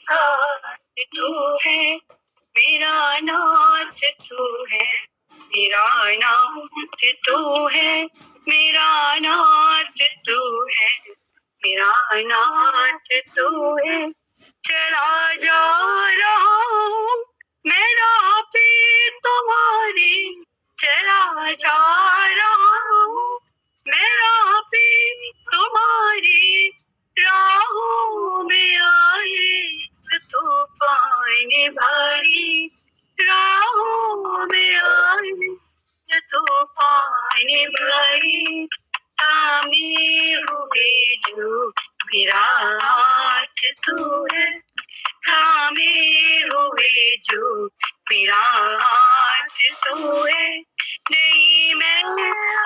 साथ तू है, मेरा नाथ तू है, मेरा नाथ तू है, मेरा नाथ तू है, मेरा नाथ तू है। चला जा रहा हूँ मैं राह पे तुम्हारी, चला जा रहा हूँ मैं राह पे तुम्हारी, राहों में आए जो तूफान भारी, राहों में आए जो तूफान भारी, थामे हुए जो मेरा हाथ तू है, थामे हुए जो मेरा हाथ तू है। नहीं मैं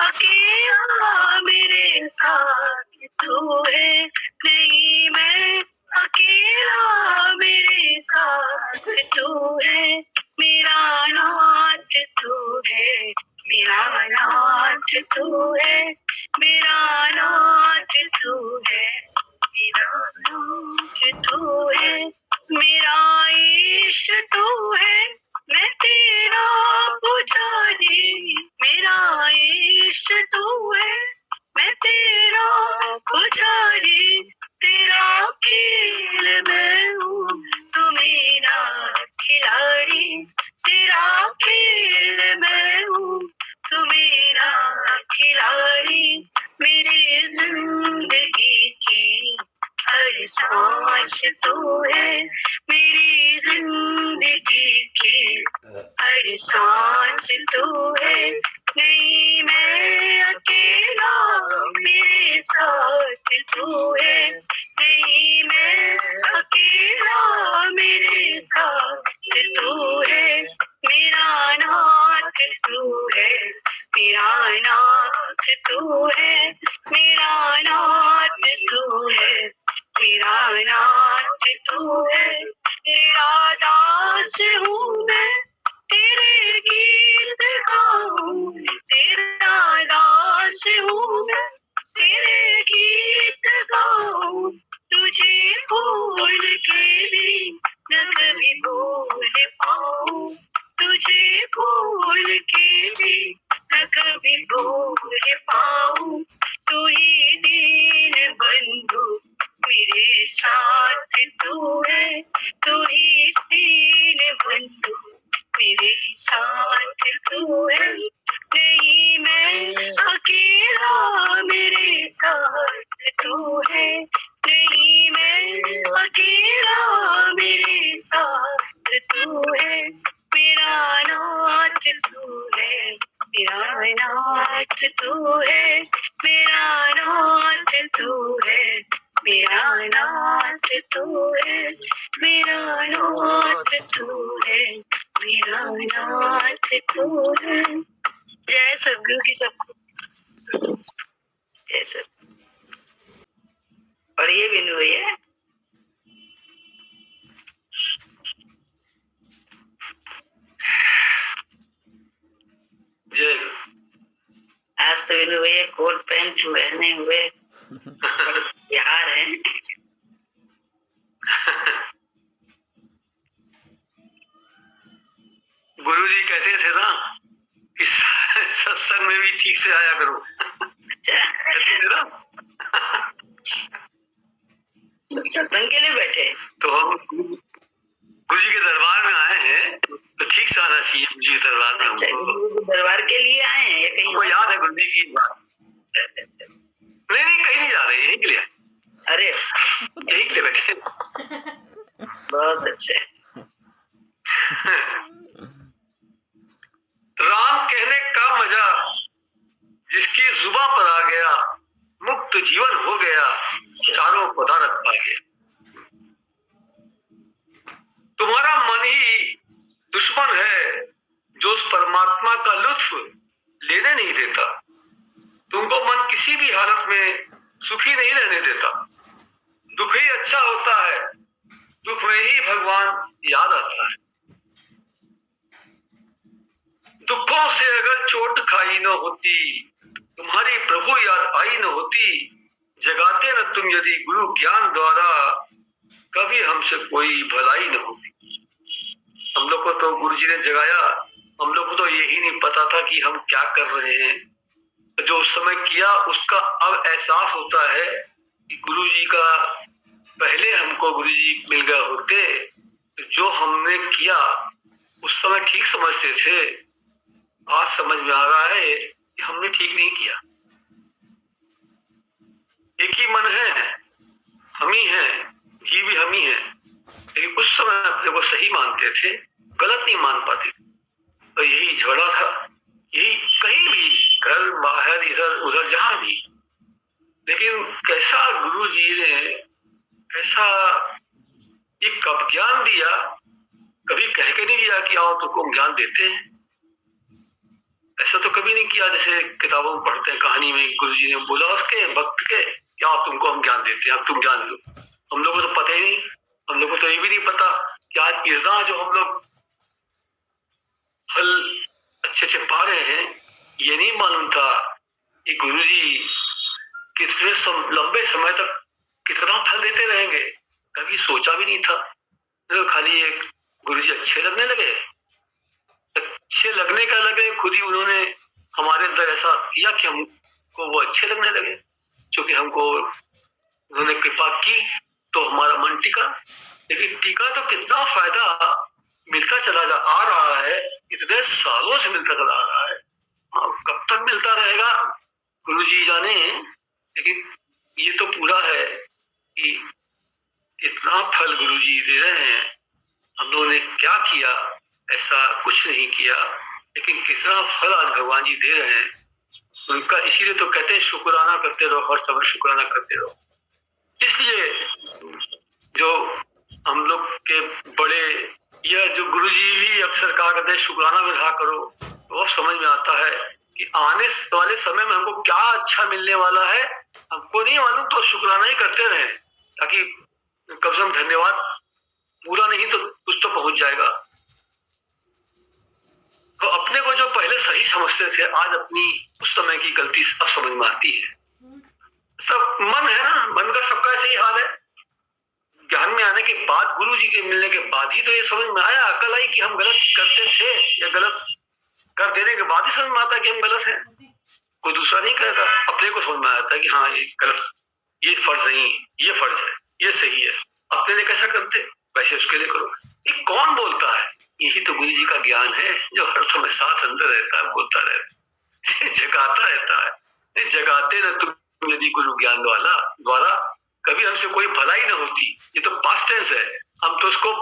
अकेला, मेरे साथ तू है, नहीं मैं अकेला, मेरे साथ तू है, मेरा नाथ तू है, मेरा नाथ तू है, मेरा नाथ तू है, मेरा नाथ तू है, मेरा इश्क तू है, मैं तेरा पुजारी, मेरा इश्क तू है, मैं तेरा पुजारी, तेरा खेल मैं हूँ तू मेरा खिलाड़ी, तेरा खेल मैं हूँ तू मेरा खिलाड़ी, मेरी जिंदगी की हर सांस तू है, मेरी जिंदगी की हर सांस तू है। नहीं मैं अकेला, मेरे साथ तू है, नहीं मैं अकेला, मेरे साथ तू है, मेरा नाथ तू है, मेरा नाथ तू है, मेरा नाथ तू है, मेरा नाथ तू है, तेरा दास हूँ मैं, तेरे गीत गाऊं, तेरा दास हूँ मैं, तेरे गीत गाऊं, तुझे भूल के भी न कभी भूल पाऊं, तुझे भूल के भी न कभी भूल पाऊं, तू ही दीन बंधु मेरे साथ तू है, तू ही दीन बंधु मेरे साथ तू है, नहीं मैं अकेला, मेरे साथ तू है, नहीं मैं अकेला, मेरे साथ तू है, मेरा नाथ तू है, मेरा नाथ तू है, मेरा नाथ तू है, मेरा नाथ तू है, मेरा नाथ तू है, मेरा नाथ तू है। जय सद्गुरु की सबको जय सद्गुरु। पढ़िए बिनु भैया। जय आज तो बिनु भैया कोट पैंट पहने हुए बिहार है। गुरुजी कहते थे ना कि सत्संग में भी ठीक से आया करो। कहते थे ना। सत्संग के लिए बैठे तो हम गुरुजी के दरबार में आए हैं तो ठीक से आना चाहिए गुरुजी के दरबार में। दरबार के लिए आए हैं या कहीं को याद है गुरुजी की बात? नहीं कहीं नहीं जा रहे, यहीं के लिए। अरे यहीं के लिए बैठे। बहुत अच्छे। राम कहने का मजा जिसकी जुबां पर आ गया, मुक्त जीवन हो गया, चारों पदार्थ पा गया। तुम्हारा मन ही दुश्मन है जो उस परमात्मा का लुत्फ लेने नहीं देता। तुमको मन किसी भी हालत में सुखी नहीं रहने देता। दुख ही अच्छा होता है, दुख में ही भगवान याद आता है। दुखों से अगर चोट खाई न होती, तुम्हारी प्रभु याद आई न होती, जगाते न तुम यदि गुरु ज्ञान द्वारा, कभी हमसे कोई भलाई न होगी। हम लोग को तो गुरु जी ने जगाया, हम लोग को तो यही नहीं पता था कि हम क्या कर रहे हैं। जो उस समय किया उसका अब एहसास होता है कि गुरु जी का पहले हमको गुरु जी मिल गए होते तो जो हमने किया उस समय ठीक समझते थे, आज समझ में आ रहा है कि हमने ठीक नहीं किया। एक ही मन है, हम ही हैं, जीव भी हम ही हैं, लेकिन उस समय अपने को सही मानते थे, गलत नहीं मान पाते। तो यही झगड़ा था, यही कहीं भी, घर बाहर इधर उधर जहां भी। लेकिन कैसा गुरु जी ने ऐसा ये कब ज्ञान दिया, कभी कह के नहीं दिया कि आओ तुमको ज्ञान देते हैं। ऐसा तो कभी नहीं किया जैसे किताबों में पढ़ते हैं, कहानी में गुरु जी ने बोला उसके भक्त के कि आओ तुमको हम ज्ञान देते हैं, अब तुम ज्ञान लो। हम लोगों को तो पता ही नहीं, हम लोगों को तो ये भी नहीं पता कि आज इतना जो हम लोग फल अच्छे अच्छे पा रहे हैं, ये नहीं मालूम था कि गुरु जी कितने लंबे समय तक कितना फल देते रहेंगे, कभी सोचा भी नहीं था। तो खाली एक गुरु जी अच्छे लगने लगे, अच्छे लगने का लगे, खुद ही उन्होंने हमारे अंदर ऐसा किया कि हमको वो अच्छे लगने लगे। क्योंकि हमको उन्होंने कृपा की तो हमारा मन टिका। लेकिन टिका तो कितना फायदा मिलता चला आ रहा है, इतने सालों से मिलता चला आ रहा है। कब तक मिलता रहेगा गुरु जी जाने। लेकिन ये तो पूरा है कि इतना फल गुरु जी दे रहे हैं। हम लोगों ने क्या किया, ऐसा कुछ नहीं किया, लेकिन कितना फल आज भगवान जी दे रहे हैं उनका। इसीलिए तो कहते हैं शुक्राना करते रहो, हर समय शुक्राना करते रहो। इसलिए जो हम लोग के बड़े, यह जो गुरु जी भी अक्सर कहा करते हैं शुक्राना में रहा करो, वो समझ में आता है कि आने वाले समय में हमको क्या अच्छा मिलने वाला है हमको नहीं मालूम, तो शुक्राना ही करते रहे, ताकि कम से कम धन्यवाद पूरा नहीं तो कुछ तो पहुंच जाएगा। तो अपने को जो पहले सही समझते थे, आज अपनी उस समय की गलती अब समझ में आती है। सब मन है ना, मन का सबका ऐसे ही हाल है। ज्ञान में आने के बाद, गुरु जी के मिलने के बाद ही तो ये समझ में आया, अकल आई कि हम गलत करते थे, या गलत कर देने के बाद ही समझ में आता है कि हम गलत हैं। कोई दूसरा नहीं कहता, अपने को समझ में आता है कि हाँ ये गलत, ये फर्ज नहीं, ये फर्ज है, ये सही है। अपने लिए कैसा करते वैसे उसके लिए करो। ये कौन बोलता है? यही तो गुरु जी का ज्ञान है, जो हर समय साथ अंदर रहता है, बोलता रहता है, जगाता रहता है। जगाते न तुम यदि गुरु ज्ञान द्वारा कभी हमसे कोई भलाई न होती। ये तो पास्ट टेंस है, हम तो उसको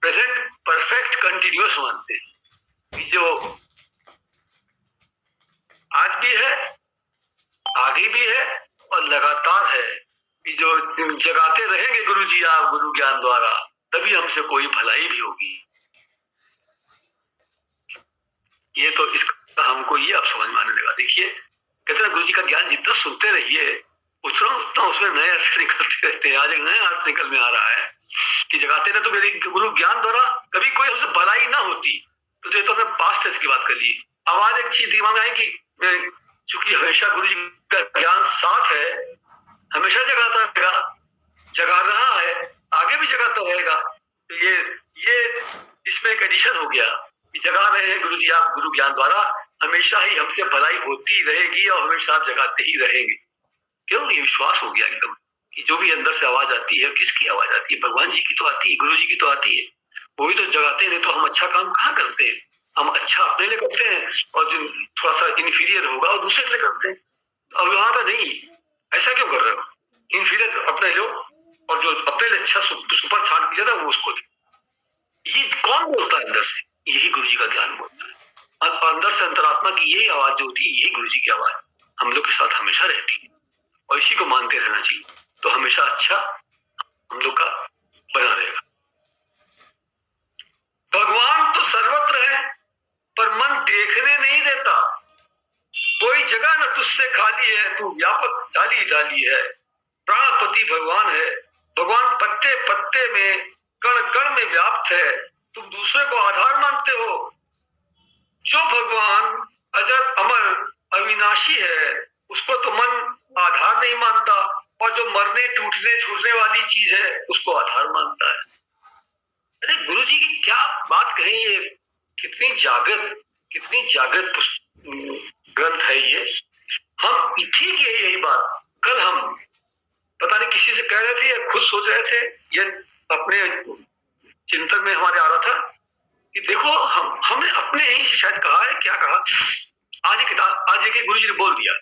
प्रेजेंट परफेक्ट कंटिन्यूअस मानते हैं, जो आज भी है, आगे भी है और लगातार है। कि जो जगाते रहेंगे गुरु जी आप गुरु ज्ञान द्वारा, तभी हमसे कोई भलाई भी होगी। ये तो इसका हमको ये अब समझ में आने लगा। देखिए कहते हैं गुरु जी का ज्ञान जितना सुनते रहिए उतना उसमें नए अर्थ निकलते रहते हैं। आज एक नया अर्थ निकल में आ रहा है कि जगाते रहे तो यदि गुरु ज्ञान द्वारा कभी कोई हमसे भलाई ना होती, तो ये तो हमने पास्ट टेंस की बात कर ली। अब आज एक चीज दिमाग में आई कि चूंकि हमेशा गुरु जी का ज्ञान साथ है, हमेशा जगाता रहेगा, जगा रहा है, आगे भी जगाता रहेगा। तो ये इसमें एक एडिशन हो गया कि जगा रहे हैं गुरु जी आप गुरु ज्ञान द्वारा, हमेशा ही हमसे भलाई होती रहेगी और हमेशा आप जगाते ही रहेंगे। क्यों? ये विश्वास हो गया एकदम कि जो भी अंदर से आवाज आती है, किसकी आवाज आती है? भगवान जी की तो आती है, गुरु जी की तो आती है, वही तो जगाते हैं। तो हम अच्छा काम कहाँ करते हैं? हम अच्छा अपने लिए करते हैं और जो थोड़ा सा इन्फीरियर होगा वो दूसरे के लिए करते हैं। अब वहां तो नहीं, ऐसा क्यों कर रहे हो? इन्फीरियर अपने लो और जो अपने लिए अच्छा सुपर छाट दिया था वो उसको दे। ये कौन बोलता है अंदर से? यही गुरु जी का ज्ञान बोलता है। अंदर से अंतरात्मा की यही आवाज जो होती है, यही गुरु जी की आवाज हम लोग के साथ हमेशा रहती है और इसी को मानते रहना चाहिए। तो हमेशा अच्छा हम लोग का बना रहेगा। भगवान तो सर्वत्र है पर मन देखने नहीं देता। कोई जगह न तुझसे खाली है, तू व्यापक डाली डाली है। प्राणपति भगवान है, भगवान पत्ते पत्ते में कण कण में व्याप्त है। तुम दूसरे को आधार मानते हो। जो भगवान अजर अमर अविनाशी है उसको तो मन आधार नहीं मानता, और जो मरने मरने टूटने छूटने वाली चीज है उसको आधार मानता है। अरे गुरु जी की क्या बात कही, ये कितनी जागृत ग्रंथ है ये। हम ठीक है, यही बात कल हम पता नहीं किसी से कह रहे थे या खुद सोच रहे थे, ये अपने चिंतन में हमारे आ रहा था कि देखो हमने अपने ही से शायद कहा है, क्या कहा, आज एक गुरु जी ने बोल दिया।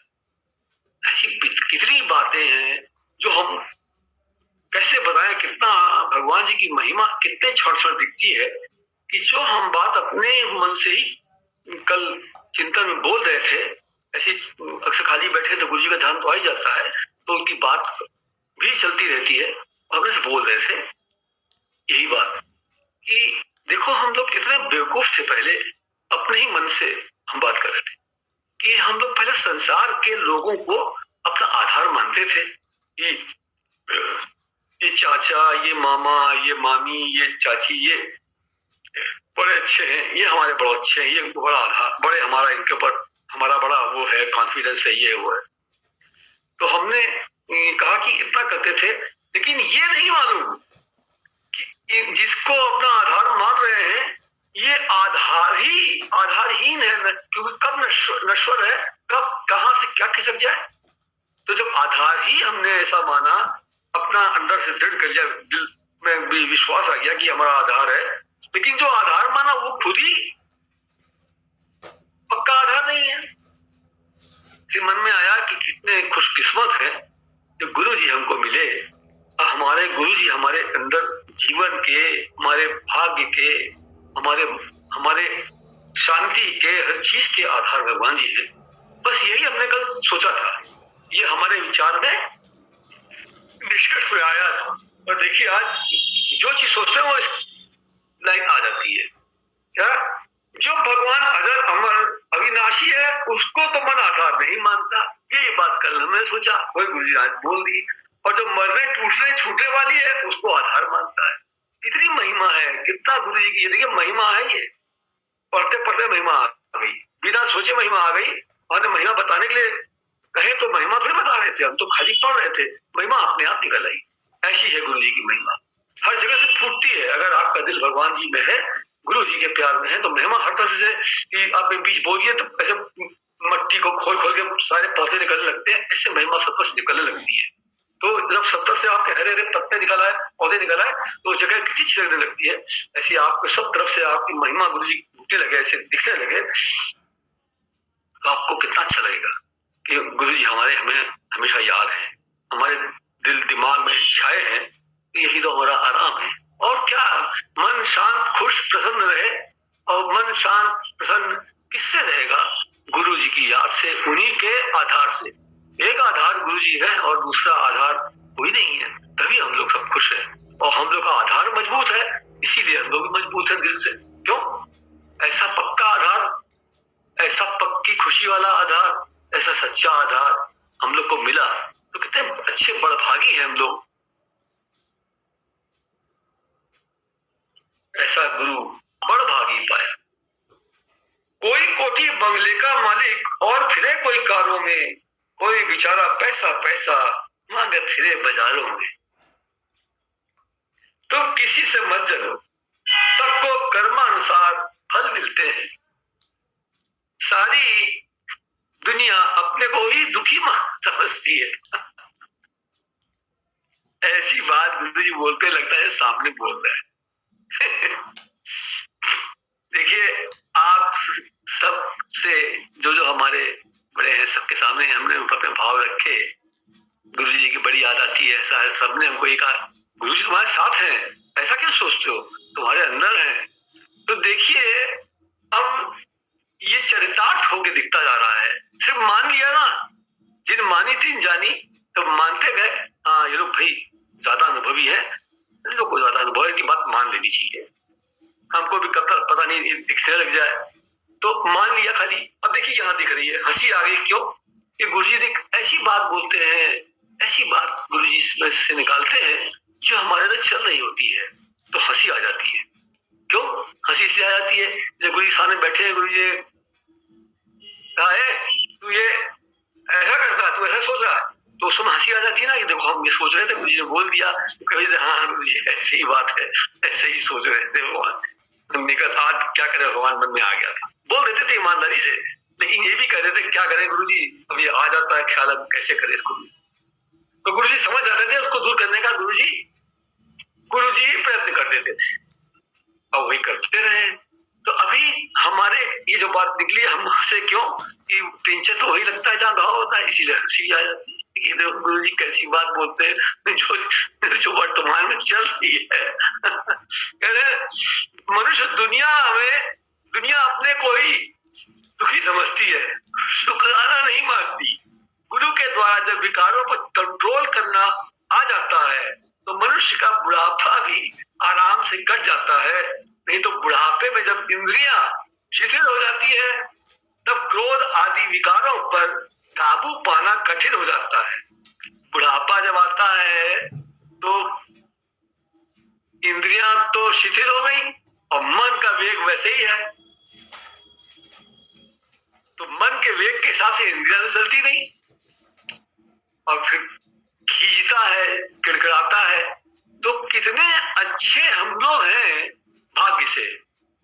ऐसी कितनी बातें हैं जो हम कैसे बताएं, कितना भगवान जी की महिमा कितने क्षण दिखती है कि जो हम बात अपने मन से ही कल चिंतन में बोल रहे थे, ऐसे अक्सर खाली बैठे तो गुरु जी का ध्यान तो आ ही जाता है, तो उनकी बात भी चलती रहती है। और से बोल रहे थे यही बात कि देखो हम लोग कितने बेवकूफ थे, पहले अपने ही मन से हम बात कर रहे थे कि हम लोग पहले संसार के लोगों को अपना आधार मानते थे। ये चाचा, ये मामा, ये मामी, ये चाची, ये बड़े अच्छे हैं, ये हमारे बड़े अच्छे हैं, ये बड़ा आधार, बड़े हमारा इनके ऊपर हमारा बड़ा वो है, कॉन्फिडेंस है, ये वो है। तो हमने कहा कि इतना करते थे, लेकिन ये नहीं मालूम कि जिसको अपना आधार मान रहे हैं ये आधारहीन है, क्योंकि कब नश्वर है, कब कहां से क्या खिसक जाए। तो जब आधार ही हमने ऐसा माना, अपना अंदर से दृढ़ कर लिया, दिल में भी विश्वास आ गया कि हमारा आधार है, लेकिन जो आधार माना वो खुद ही पक्का आधार नहीं है। फिर मन में आया कि कितने खुशकिस्मत है जो गुरु जी हमको मिले। हमारे गुरु जी हमारे अंदर जीवन के, हमारे भाग्य के, हमारे शांति के, हर चीज के आधार भगवान जी है। बस यही हमने कल सोचा था, ये हमारे विचार में निष्कर्ष में आया था। और देखिए आज जो चीज सोचते हैं वो इस लाइन आ जाती है। क्या? जो भगवान अजर अमर अविनाशी है उसको तो मन आधार नहीं मानता। ये बात कल हमने सोचा, वही गुरु जी आज बोल दी। और जो मरने टूटने छूटने वाली है उसको आधार मानता है। इतनी महिमा है, कितना गुरु जी की ये देखिए महिमा है। ये पढ़ते पढ़ते महिमा आ गई, बिना सोचे महिमा आ गई। और महिमा बताने के लिए कहे तो महिमा थोड़ी बता रहे थे, हम तो खाली पढ़ रहे थे, महिमा अपने आप निकल आई। ऐसी है गुरु जी की महिमा, हर जगह से फूटती है। अगर आपका दिल भगवान जी में है, गुरु जी के प्यार में है, तो महिमा हर तरह से कि आप एक बीज बोलिए तो ऐसे मट्टी को खोल खोल के सारे पौधे निकलने लगते हैं, ऐसे महिमा सब कुछ निकलने लगती है। तो जब 70 से आपके हरे हरे पत्ते निकल आए, पौधे निकल आए, तो जगह कितनी छिड़कने लगती है। ऐसी आपको सब तरफ से आपकी महिमा गुरु जी फूटने लगे, ऐसे दिखने लगे, तो आपको कितना अच्छा लगेगा कि गुरु जी हमारे हमें हमेशा याद है, हमारे दिल दिमाग में छाए हैं। यही तो हमारा आराम है। और क्या, मन शांत खुश प्रसन्न रहे। और मन शांत प्रसन्न किससे रहेगा? गुरु जी की याद से, उन्हीं के आधार से। एक आधार गुरु जी है और दूसरा आधार कोई नहीं है, तभी हम लोग सब खुश हैं। और हम लोग का आधार मजबूत है, इसीलिए हम लोग मजबूत है दिल से। क्यों? ऐसा पक्का आधार, ऐसा पक्की खुशी वाला आधार, ऐसा सच्चा आधार हम लोग को मिला, तो कितने अच्छे बड़भागी हैं हम लोग। ऐसा गुरु बड़भागी पाया। कोई कोठी बंगले का मालिक और फिरे कोई कारों में, कोई बेचारा पैसा पैसा मांगे फिरे बाजारों में। तुम किसी से मत जलो, सबको कर्मानुसार फल मिलते हैं। सारी दुनिया अपने को ही दुखी समझती है। ऐसी बात गुरु जी बोलते लगता है सामने बोल रहे हैं। देखिए आप सब से जो हमारे बड़े हैं, सबके सामने हमने अपने भाव रखे। गुरु जी की बड़ी याद आती है। सबने हमको ये कहा गुरु जी तुम्हारे साथ हैं, ऐसा क्यों सोचते हो, तुम्हारे अंदर हैं। तो देखिए अब ये चरितार्थ होके दिखता जा रहा है। सिर्फ मान लिया ना, जिन मानी तीन जानी, तो मानते गए। हाँ ये लोग भाई ज्यादा अनुभवी है, इन लोग को ज्यादा अनुभव की बात मान लेनी चाहिए, हमको भी कब तक पता नहीं दिखने लग जाए, तो मान लिया खाली। अब देखिए यहाँ दिख रही है, हंसी आ गई। क्यों? ये गुरु जी ऐसी बात बोलते हैं, ऐसी बात गुरु जी से निकालते हैं जो हमारे अंदर चल रही होती है, तो हंसी आ जाती है। क्यों हंसी इसलिए आ जाती है? जब गुरु जी सामने बैठे हैं, गुरु जी कहा है तू ये ऐसा करता, तू ऐसा सोच रहा है, तो उस समय हंसी आ जाती है ना कि देखो हम ये सोच रहे थे, गुरु जी ने बोल दिया, तो कभी हाँ गुरु जी ऐसी ही बात है, ऐसे ही सोच रहे थे भगवान। हमने कहा आज क्या करें, भगवान मन में आ गया था, बोल देते थे ईमानदारी से, लेकिन ये भी कह देते क्या करें गुरु जी, अभी आ जाता है ख्याल, अब कैसे करें इसको। तो गुरु जी समझ जाते थे उसको दूर करने का, गुरु जी प्रयत्न कर देते थे और वही करते रहे। तो अभी हमारे ये जो बात निकली, हम हंसे क्यों कि पिंचे तो वही लगता है जहाँ घाव होता है, इसीलिए हंसी आ जाती है कि देखो गुरु जी कैसी बात बोलते हैं जो वर्तमान में चल रही है। कह रहे मनुष्य दुनिया अपने को ही दुखी समझती है, शुक्राना नहीं मानती। गुरु के द्वारा जब विकारों पर कंट्रोल करना आ जाता है तो मनुष्य का बुढ़ापा भी आराम से कट जाता है। नहीं तो बुढ़ापे में जब इंद्रियां शिथिल हो जाती है तब क्रोध आदि विकारों पर काबू पाना कठिन हो जाता है। बुढ़ापा जब आता है तो इंद्रियां तो शिथिल हो गई और मन का वेग वैसे ही है, तो मन के वेग के हिसाब से इंद्रियां तो चलती नहीं और फिर खींचता है, किड़किड़ाता है। तो कितने अच्छे हम लोग हैं, भाग्य से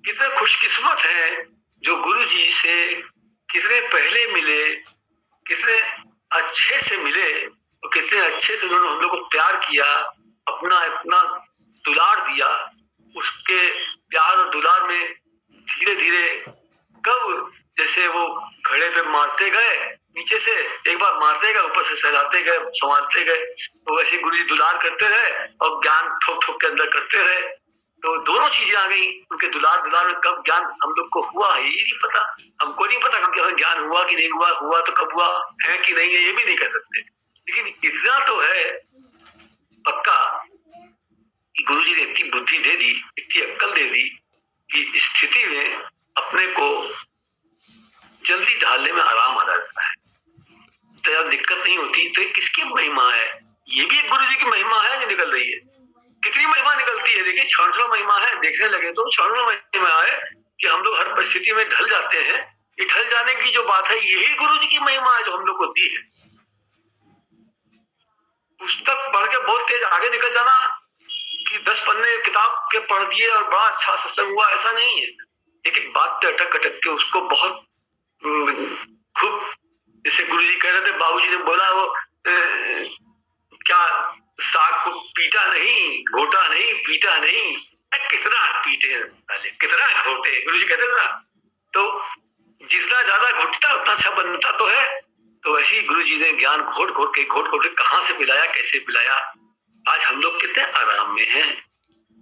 कितने खुशकिस्मत हैं जो गुरु जी से कितने पहले मिले, कितने अच्छे से मिले और कितने अच्छे से उन्होंने हम लोग को प्यार किया, अपना इतना दुलार दिया। उसके प्यार और दुलार में धीरे धीरे कब जैसे वो घड़े पे मारते गए, नीचे से एक बार मारते गए, ऊपर से सहलाते गए, संभालते गए, तो वैसे गुरु जी दुलार करते रहे और ज्ञान ठोक ठोक के अंदर करते रहे। तो दोनों चीजें आ गई उनके दुलार में। कब ज्ञान हम लोग को हुआ है ये नहीं पता, हमको नहीं पता कब ज्ञान हुआ कि नहीं हुआ, हुआ तो कब हुआ है कि नहीं है ये भी नहीं कह सकते। लेकिन इतना तो है पक्का कि गुरु जी ने इतनी बुद्धि दे दी, इतनी अक्ल दे दी कि इस स्थिति में अपने को जल्दी ढालने में आराम आ जाता है, तो दिक्कत नहीं होती। तो किसकी महिमा है? ये भी एक गुरु जी की महिमा है जो निकल रही है। कितनी महिमा निकलती है, देखिए क्षण महिमा है, देखने लगे तो क्षण महिमा है कि हम लोग हर परिस्थिति में ढल जाते हैं। ये ढल जाने की जो बात है यही गुरु जी की महिमा है जो हम लोग को दी है। पुस्तक पढ़ के बहुत तेज आगे निकल जाना कि 10 पन्ने किताब के पढ़ दिए और बड़ा अच्छा सत्संग हुआ, ऐसा नहीं है। एक एक बात पे अटक अटक के उसको बहुत खूब, जैसे गुरु जी कह रहे थे, बाबूजी ने बोला वो क्या साग को पीटा नहीं, घोटा नहीं, पीटा नहीं, कितना पीटे कितना घोटे, गुरु जी कहते थे ना। तो जितना ज्यादा घोटता उतना अच्छा बनता तो है। तो वैसे ही गुरु जी ने ज्ञान घोट घोट के कहाँ से पिलाया, कैसे पिलाया। आज हम लोग कितने आराम में हैं,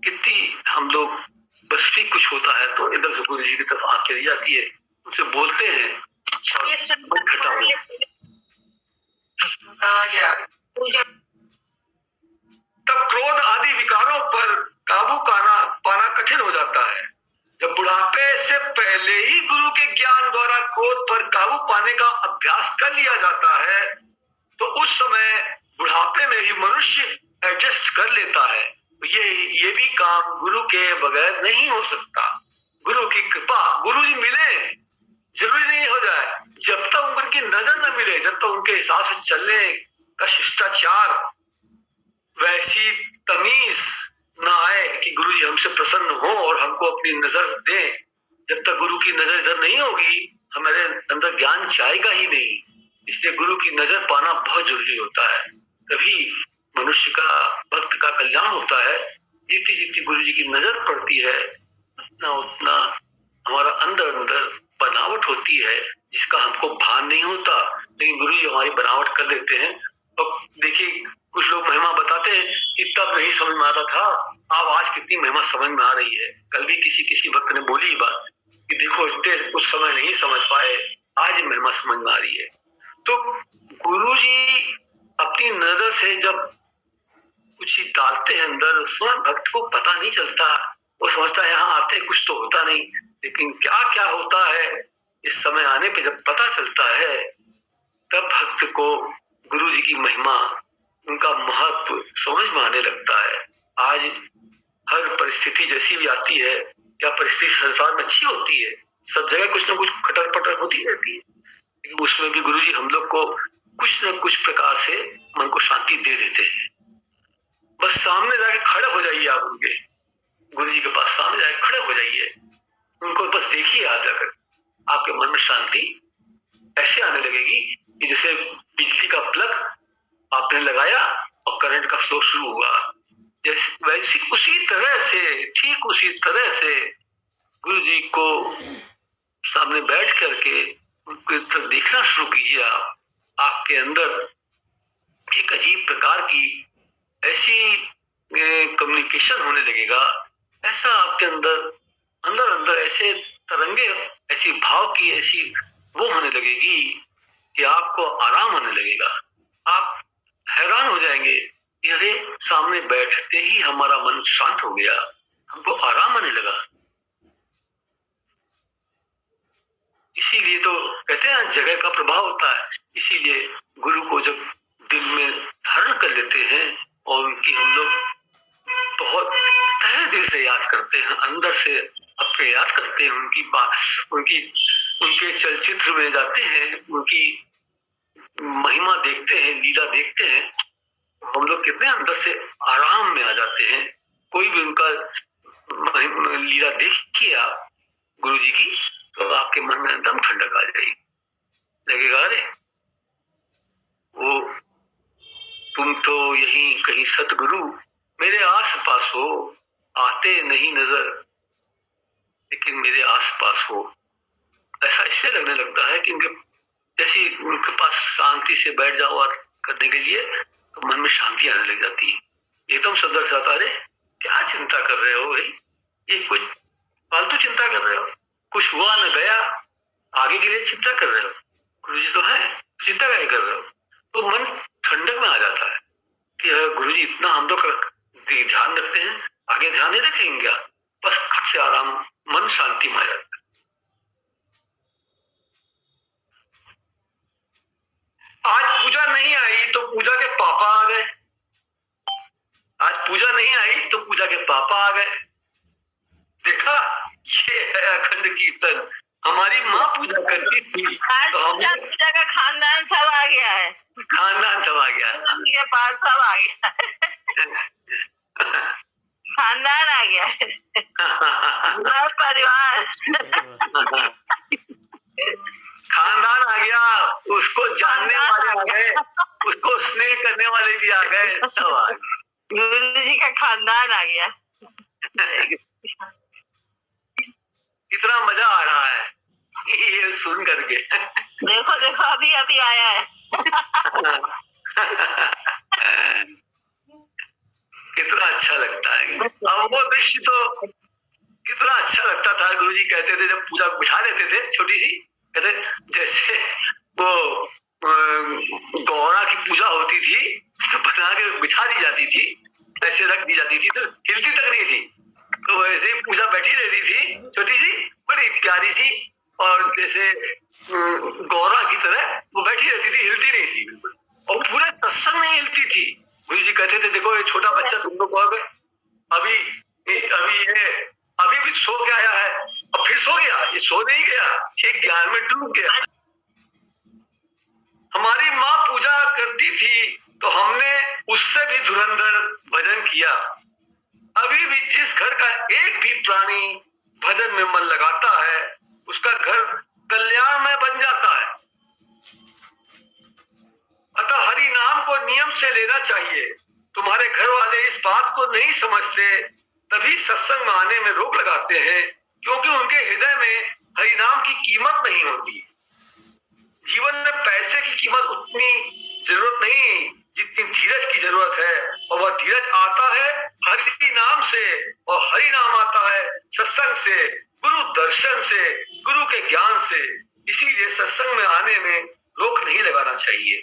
कितनी हम लोग बस भी कुछ होता है तो एकदम से गुरु जी की तरफ आंख चली जाती है, उनसे बोलते हैं और इकट्ठा हो तब क्रोध आदि विकारों पर काबू पाना कठिन हो जाता है। जब बुढ़ापे से पहले ही गुरु के ज्ञान द्वारा क्रोध पर काबू पाने का अभ्यास कर लिया जाता है तो उस समय बुढ़ापे में भी मनुष्य एडजस्ट कर लेता है। ये भी काम गुरु के बगैर नहीं हो सकता। गुरु की कृपा, गुरु जी मिले जरूरी नहीं हो जाए, जब तक उनकी नजर न मिले, जब तक उनके हिसाब से चलने का शिष्टाचार, वैसी तमीज ना आए कि गुरु जी हमसे प्रसन्न हो और हमको अपनी नजर दें, जब तक गुरु की नजर इधर नहीं होगी हमारे अंदर ज्ञान जाएगा ही नहीं। इसलिए गुरु की नजर पाना बहुत जरूरी होता है, तभी मनुष्य का, भक्त का कल्याण होता है। जितनी जितनी गुरु जी की नजर पड़ती है उतना उतना हमारा अंदर अंदर बनावट होती है जिसका हमको भान नहीं होता, लेकिन गुरु जी हमारी बनावट कर देते हैं। अब देखिए कुछ लोग महिमा बताते हैं कि तब नहीं समझ में आता था, अब आज कितनी महिमा समझ में आ रही है। कल भी किसी भक्त ने बोली बात कि देखो इतने उस समय नहीं समझ पाए, आज महिमा समझ में आ रही है। तो गुरु जी अपनी नजर से जब कुछ ही डालते हैं अंदर, उसमें भक्त को पता नहीं चलता, वो समझता है यहाँ आते कुछ तो होता नहीं, लेकिन क्या क्या होता है इस समय आने पे जब पता चलता है तब भक्त को गुरु जी की महिमा, उनका महत्व समझ में आने लगता है। आज हर परिस्थिति जैसी भी आती है, क्या परिस्थिति संसार में अच्छी होती है, सब जगह कुछ ना कुछ खटर पटर होती रहती है, लेकिन उसमें भी गुरु जी हम लोग को कुछ न कुछ प्रकार से मन को शांति दे देते हैं। बस सामने जाके खड़े हो जाइए, आप उनके गुरु जी के पास सामने जाके खड़े हो जाइए, उनको बस देखिए, आप जाकर आपके मन में शांति ऐसे आने लगेगी कि जैसे बिजली का प्लग आपने लगाया और करंट का फ्लो शुरू हुआ, जैसे वैसे उसी तरह से, ठीक उसी तरह से गुरु जी को सामने बैठ करके उनको तरफ देखना शुरू कीजिए। आप आपके अंदर एक अजीब प्रकार की ऐसी कम्युनिकेशन होने लगेगा, ऐसा आपके अंदर अंदर अंदर ऐसे तरंगे, ऐसी भाव की ऐसी वो होने लगेगी कि आपको आराम होने लगेगा। आप हैरान हो जाएंगे, अरे सामने बैठते ही हमारा मन शांत हो गया, हमको आराम आने लगा। इसीलिए तो कहते हैं जगह का प्रभाव होता है। इसीलिए गुरु को जब दिल में धारण कर लेते हैं और उनकी हम लोग बहुत तहे दिल से याद करते हैं, अंदर से अपने याद करते हैं, उनकी बात, उनके चलचित्र में जाते हैं, उनकी महिमा देखते हैं, लीला देखते हैं, हम लोग कितने अंदर से आराम में आ जाते हैं। कोई भी उनका लीला देखिए आप गुरु जी की, तो आपके मन में एकदम ठंडक आ जाएगी, लगेगा अरे वो तुम तो यहीं कहीं सतगुरु मेरे आस पास हो, आते नहीं नजर लेकिन मेरे आस पास हो। ऐसा इससे लगने लगता है कि उनके जैसे उनके पास शांति से बैठ जाओ और करने के लिए, तो मन में शांति आने लग जाती है। एकदम सदर जाता है, क्या चिंता कर रहे हो भाई, ये कुछ फालतू चिंता कर रहे हो, कुछ हुआ न गया, आगे के लिए चिंता कर रहे हो, गुरु जी तो है, चिंता क्या कर रहे हो। तो मन ठंडक में आ जाता है कि गुरु जी इतना हम लोग ध्यान रखते हैं, आगे ध्यान नहीं रखेंगे क्या, बस खट से आराम, मन शांति में आ जाता है। आज पूजा नहीं आई तो पूजा के पापा आ गए, आज पूजा नहीं आई तो पूजा के पापा आ गए। देखा, ये है अखंड कीर्तन। हमारी माँ पूजा करती थी तो हम पूजा का खानदान सब आ गया है, खानदान सब आ गया, के पास सब आ गया खानदान आ गया है, परिवार खानदान आ गया, उसको जानने वाले आ गए, उसको स्नेह करने वाले भी आ गए, सब आ गए, गुरु जी का खानदान आ गया। कितना मजा आ रहा है ये सुन करके। देखो देखो अभी अभी आया है कितना अच्छा लगता है। अब वो दृश्य तो कितना अच्छा लगता था। गुरुजी कहते थे जब पूजा बिठा देते थे छोटी सी, कहते जैसे वो गौरा की पूजा होती थी तो बना के बिठा दी जाती थी, ऐसे रख दी जाती थी तो हिलती तक नहीं थी, तो वैसे ही पूजा बैठी रहती थी छोटी सी, बड़ी प्यारी सी, और जैसे गौरा की तरह वो बैठी रहती थी, हिलती नहीं थी बिल्कुल, और पूरे सत्संग नहीं हिलती थी। गुरु जी कहते थे देखो ये छोटा बच्चा तुम लोग कहोगे अभी भी सो के आया है और फिर सो गया, ये सो नहीं गया, ये ज्ञान में डूब गया। हमारी माँ पूजा करती थी तो हमने उससे भी धुरंधर भजन किया। अभी भी जिस घर का एक भी प्राणी भजन में मन लगाता है उसका घर कल्याण में बन जाता है। अतः हरि नाम को नियम से लेना चाहिए। तुम्हारे घर वाले इस बात को नहीं समझते, तभी सत्संग में आने में रोक लगाते हैं, क्योंकि उनके हृदय में हरि नाम की कीमत नहीं होती। जीवन में पैसे की कीमत उतनी जरूरत नहीं जितनी धीरज की जरूरत है, और वह धीरज आता है हरि नाम से, और हरि नाम आता है सत्संग से, गुरु दर्शन से, गुरु के ज्ञान से। इसीलिए सत्संग में आने में रोक नहीं लगाना चाहिए।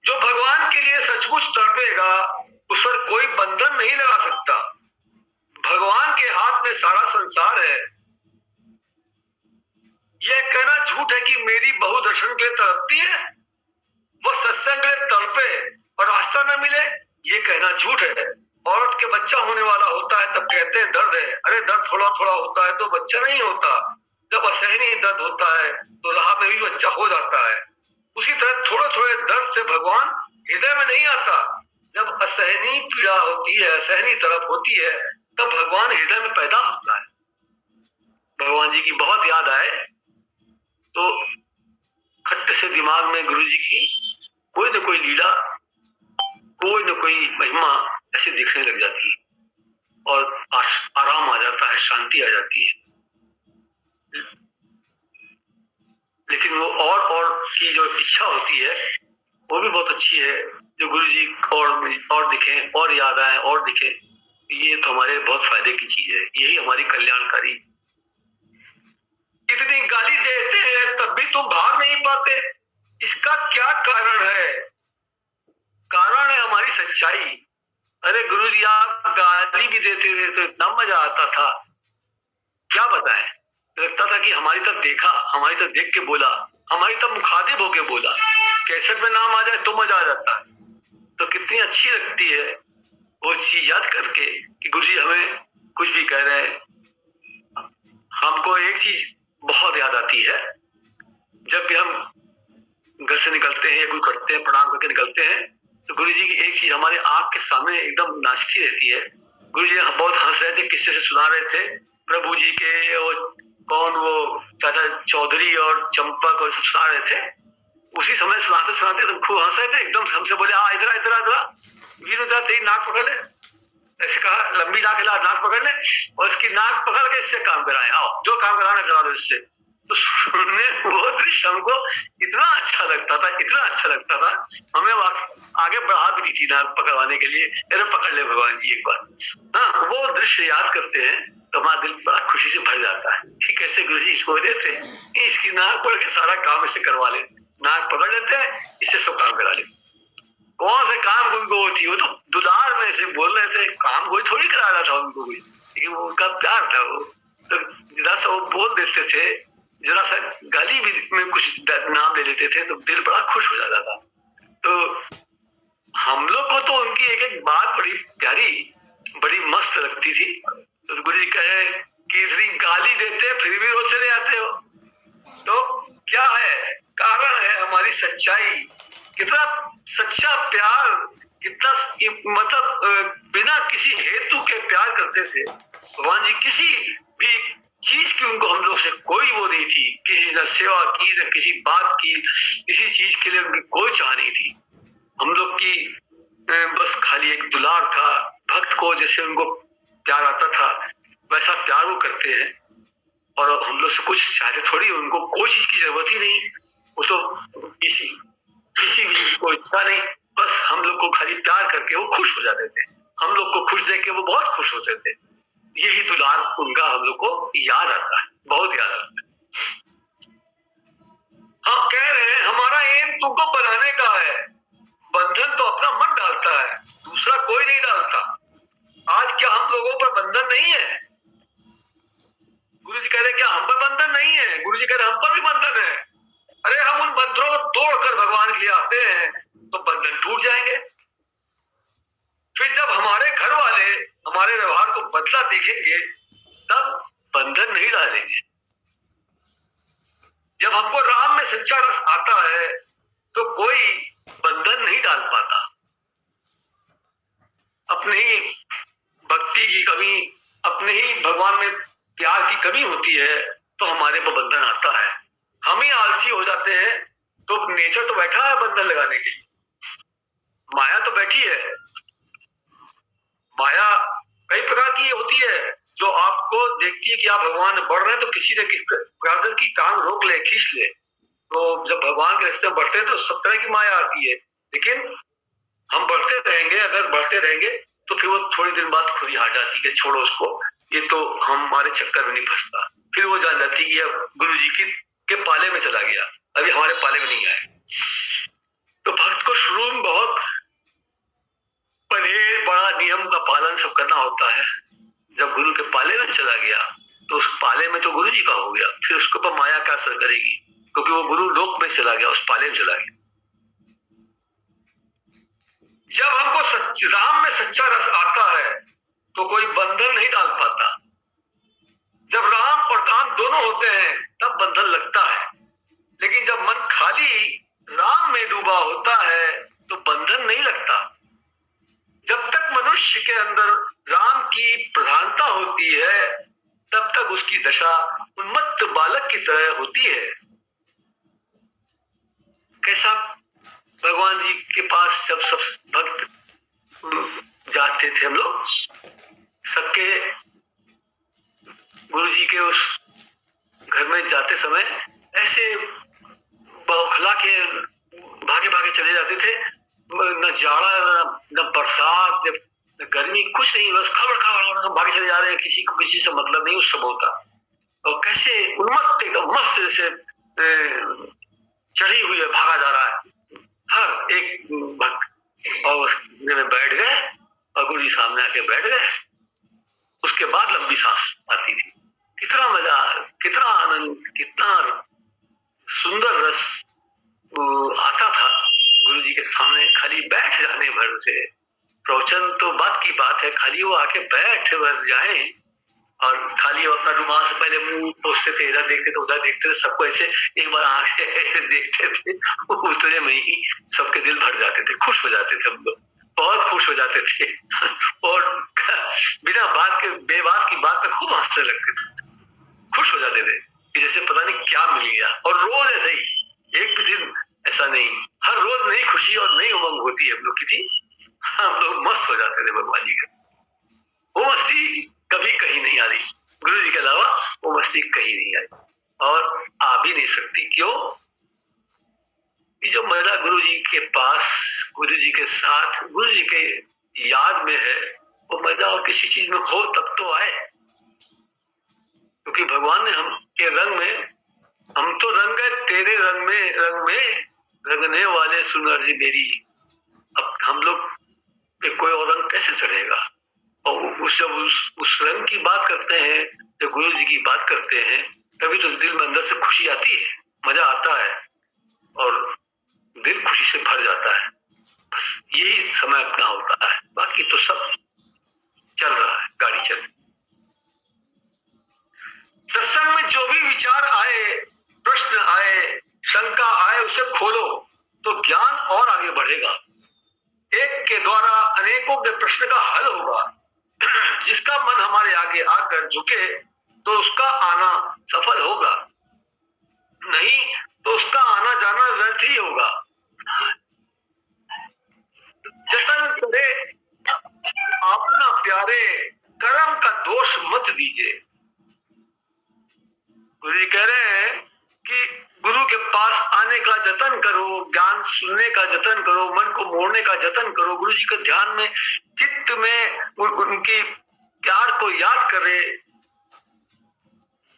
जो भगवान के लिए सचमुच तड़पेगा उस पर कोई बंधन नहीं लगा सकता। भगवान के हाथ में सारा संसार है। यह कहना झूठ है कि मेरी बहू दर्शन के लिए तड़पती है, वह सत्संग के लिए तड़पे और रास्ता न मिले, ये कहना झूठ है। औरत के बच्चा होने वाला होता है तब कहते हैं दर्द है, अरे दर्द थोड़ा थोड़ा होता है तो बच्चा नहीं होता। जब असहनीय दर्द होता है तो राह में भी बच्चा हो जाता है। उसी तरह थोड़े थोड़े दर्द से भगवान हृदय में नहीं आता। जब असहनीय पीड़ा होती है, असहनीय तड़प होती है, तब भगवान हृदय में पैदा होता है। भगवान जी की बहुत याद आए तो खट्ट से दिमाग में गुरु जी की कोई न कोई लीला, कोई न कोई महिमा ऐसे दिखने लग जाती है और आराम आ जाता है, शांति आ जाती है। लेकिन वो और की जो इच्छा होती है वो भी बहुत अच्छी है, जो गुरु जी और दिखें, और याद आए, और दिखे। ये तो हमारे बहुत फायदे की चीज है, यही हमारी कल्याणकारी। इतनी गाली देते हैं तब भी तुम भाग नहीं पाते, इसका क्या कारण है? कारण है हमारी सच्चाई। अरे गुरु जी आप गाली भी देते थे तो इतना मजा आता था, क्या बताएं। लगता था कि हमारी तरफ देखा, हमारी तरफ देख के बोला, हमारी तरफ मुखातिब होके बोला। कैसेट में नाम आ जाए तो मजा आ जाता है। तो कितनी अच्छी लगती है वो चीज याद करके कि गुरु जी हमें कुछ भी कह रहे हैं। हमको एक चीज बहुत याद आती है, जब भी हम घर से निकलते हैं या कुछ करते हैं, प्रणाम करके निकलते हैं, तो गुरु जी की एक चीज हमारे आंख के सामने एकदम नाचती रहती है। गुरु जी बहुत हंस रहे थे, किस्से से सुना रहे थे प्रभु जी के, वो चाचा चौधरी और चंपक और सब सुना रहे थे। उसी समय सुनाते सुनाते तुम खूब हंस रहे थे, एकदम हमसे बोले हाँ इधर इधर तेरी नाक पकड़ ले, ऐसे कहा, लंबी नाक हिला, नाक पकड़ ले और इसकी नाक पकड़ के इससे काम कराए, आओ जो काम कराना करा दो इससे। तो सुनने वो दृश्य हमको इतना अच्छा लगता था, इतना अच्छा लगता था, हमें आगे बढ़ा भी दी थी नाक पकड़वाने के लिए, अरे पकड़ ले भगवान जी एक बार। हाँ, वो दृश्य याद करते हैं तो हमारा दिल बड़ा खुशी से भर जाता है कि कैसे गुरु जी सोचते थे इसकी नाक पकड़ के सारा काम इससे करवा ले, नाक पकड़ लेते हैं, इससे सब काम करा ले। कौन से काम उनको होती, वो तो दुलार में से बोल रहे थे, काम कोई थोड़ी करा रहा था उनको कोई, लेकिन वो उनका प्यार था। वो तो जरा सा वो बोल देते थे, जरा सा गाली भी में कुछ नाम ले लेते थे तो दिल बड़ा खुश हो जाता था। तो हम लोग को तो उनकी एक एक बात बड़ी प्यारी, बड़ी मस्त लगती थी। तो गुरु जी कहे कि इतनी गाली देते फिर भी रोज चले आते हो, तो क्या है? कारण है हमारी सच्चाई। कितना सच्चा प्यार, कितना मतलब बिना किसी हेतु के प्यार करते थे भगवान जी। किसी भी चीज की उनको हम लोग से कोई वो नहीं थी, किसी ने सेवा की, न किसी बात की, किसी चीज के लिए उनकी कोई चाह नहीं थी। हम लोग की बस खाली एक दुलार था। भक्त को जैसे उनको प्यार आता था वैसा प्यार वो करते हैं, और हम लोग से कुछ चाहते थोड़ी, उनको कोई चीज की जरूरत ही नहीं। वो तो किसी भी चीज को इच्छा नहीं, बस हम लोग को खाली प्यार करके वो खुश हो जाते थे। हम लोग को खुश देख के वो बहुत खुश होते थे। यही दुलार उनका हम लोग को याद आता है, बहुत याद आता है। हाँ, कह रहे हैं हमारा एम तुमको बनाने का है। बंधन तो अपना मन डालता है, दूसरा कोई नहीं डालता। आज क्या हम लोगों पर बंधन नहीं है? गुरु जी कह रहे क्या हम पर बंधन नहीं है? गुरु जी कह रहे हम पर भी बंधन है। अरे हम उन बंधनों को तोड़कर भगवान के लिए आते हैं तो बंधन टूट जाएंगे। फिर जब हमारे घर वाले हमारे व्यवहार को बदला देखेंगे तब बंधन नहीं डालेंगे। जब हमको राम में सच्चा रस आता है तो कोई बंधन नहीं डाल पाता। अपने ही भक्ति की कमी, अपने ही भगवान में प्यार की कमी होती है तो हमारे पर बंधन आता है। हम ही आलसी हो जाते हैं तो नेचर तो बैठा है बंधन लगाने के लिए, माया तो बैठी है। माया कई प्रकार की होती है जो आपको देखती है कि आप भगवान में बढ़ रहे हैं तो किसी न किसी प्रकार से की टांग रोक ले, खींच ले। तो जब भगवान के रास्ते में बढ़ते हैं तो सब तरह की माया आती है, लेकिन हम बढ़ते रहेंगे, अगर बढ़ते रहेंगे तो फिर वो थोड़ी दिन बाद खुद ही हार जाती है, छोड़ो उसको, ये तो हमारे चक्कर में नहीं फंसता। फिर वो जान जाती है कि गुरु जी के पाले में चला गया, अभी हमारे पाले में नहीं आए। तो भक्त को शुरू में बहुत परहेज, बड़ा नियम का पालन सब करना होता है। जब गुरु के पाले में चला गया तो उस पाले में तो गुरु जी का हो गया, फिर उसके ऊपर माया क्या असर करेगी, क्योंकि वो गुरु लोक में चला गया, उस पाले में चला गया। जब हमको राम में सच्चा रस आता है तो कोई बंधन नहीं डाल पाता। जब राम और काम दोनों होते हैं तब बंधन लगता है, लेकिन जब मन खाली राम में डूबा होता है तो बंधन नहीं लगता। जब तक मनुष्य के अंदर राम की प्रधानता होती है तब तक उसकी दशा उन्मत्त बालक की तरह होती है। कैसा भगवान जी के पास जब सब भक्त जाते थे, हम लोग सबके गुरु जी के उस घर में जाते समय ऐसे बौखला के भागे भागे चले जाते थे। न जाड़ा न बरसात न गर्मी, कुछ नहीं, बस खबर खबर भागे चले जा रहे हैं, किसी को किसी से मतलब नहीं उस सब होता। और कैसे उन्मत्त एकदम मस्त जैसे चढ़ी हुई है, भागा जा रहा है हर एक भक्त। और में बैठ गए और गुरु जी सामने आके बैठ गए। उसके बाद लंबी सांस आती थी। कितना मजा, कितना आनंद, कितना सुंदर रस आता था गुरु जी के सामने खाली बैठ जाने भर से। प्रवचन तो बात की बात है, खाली वो आके बैठ भर जाए और खाली वो अपना रुमाल से पहले मुंह पोंछते थे, इधर देखते थे उधर देखते थे, सबको ऐसे एक बार आंखें ऐसे देखते थे, उतने में ही सबके दिल भर जाते थे, खुश हो जाते थे, हम लोग बहुत खुश हो जाते थे और बिना बात के बेबात की बात पे खूब हंसने लगते थे, खुश हो जाते थे कि जैसे पता नहीं क्या मिल गया। और रोज ऐसे ही, एक भी दिन ऐसा नहीं, हर रोज नई खुशी और नई उमंग होती है हम लोग की थी। हम लोग मस्त हो जाते थे भगवान जी के। वो मस्ती कभी कहीं नहीं आ रही, गुरु जी के अलावा वो मस्ती कहीं नहीं आई और आ भी नहीं सकती। क्यों? जो मजा गुरु जी के पास, गुरु जी के साथ, गुरु जी के याद में है, वो मजा और किसी चीज में हो तब तो आए। क्योंकि भगवान ने हम के रंग में, हम तो रंग है तेरे रंग में रंगने वाले सुन अर्जी मेरी। अब हम लोग पे कोई और रंग कैसे चढ़ेगा? और उस रंग की बात करते हैं, जब गुरु जी की बात करते हैं, तभी तो दिल में अंदर से खुशी आती है, मजा आता है और दिल खुशी से भर जाता है। बस यही समय अपना होता है, बाकी तो सब चल रहा है, गाड़ी चल रही। सत्संग में जो भी विचार आए, प्रश्न आए, शंका आए, उसे खोलो तो ज्ञान और आगे बढ़ेगा। एक के द्वारा अनेकों के प्रश्न का हल होगा। जिसका मन हमारे आगे आकर झुके तो उसका आना सफल होगा, नहीं तो उसका आना जाना व्यर्थ ही होगा। जतन करे अपना प्यारे, कर्म का दोष मत दीजिए। गुरु जी कह रहे हैं कि गुरु के पास आने का जतन करो, ज्ञान सुनने का जतन करो, मन को मोड़ने का जतन करो, गुरु जी के ध्यान में, चित्त में उनके प्यार को याद करे।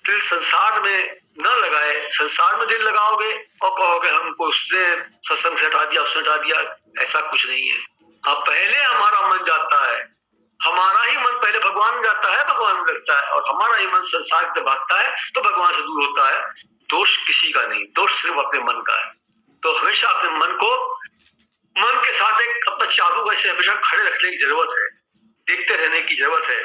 दिल संसार में न लगाए। संसार में दिल लगाओगे और कहोगे हमको उसने सत्संग से हटा दिया, उसने हटा दिया, ऐसा कुछ नहीं है। हाँ, पहले हमारा मन जाता है, हमारा ही मन पहले भगवान में जाता है, भगवान में लगता है, और हमारा ही मन संसार से भागता है तो भगवान से दूर होता है। दोष किसी का नहीं, दोष सिर्फ अपने मन का है। तो हमेशा अपने मन को, मन के साथ एक अपना चाबू ऐसे हमेशा खड़े रखने की जरूरत है, देखते रहने की जरूरत है।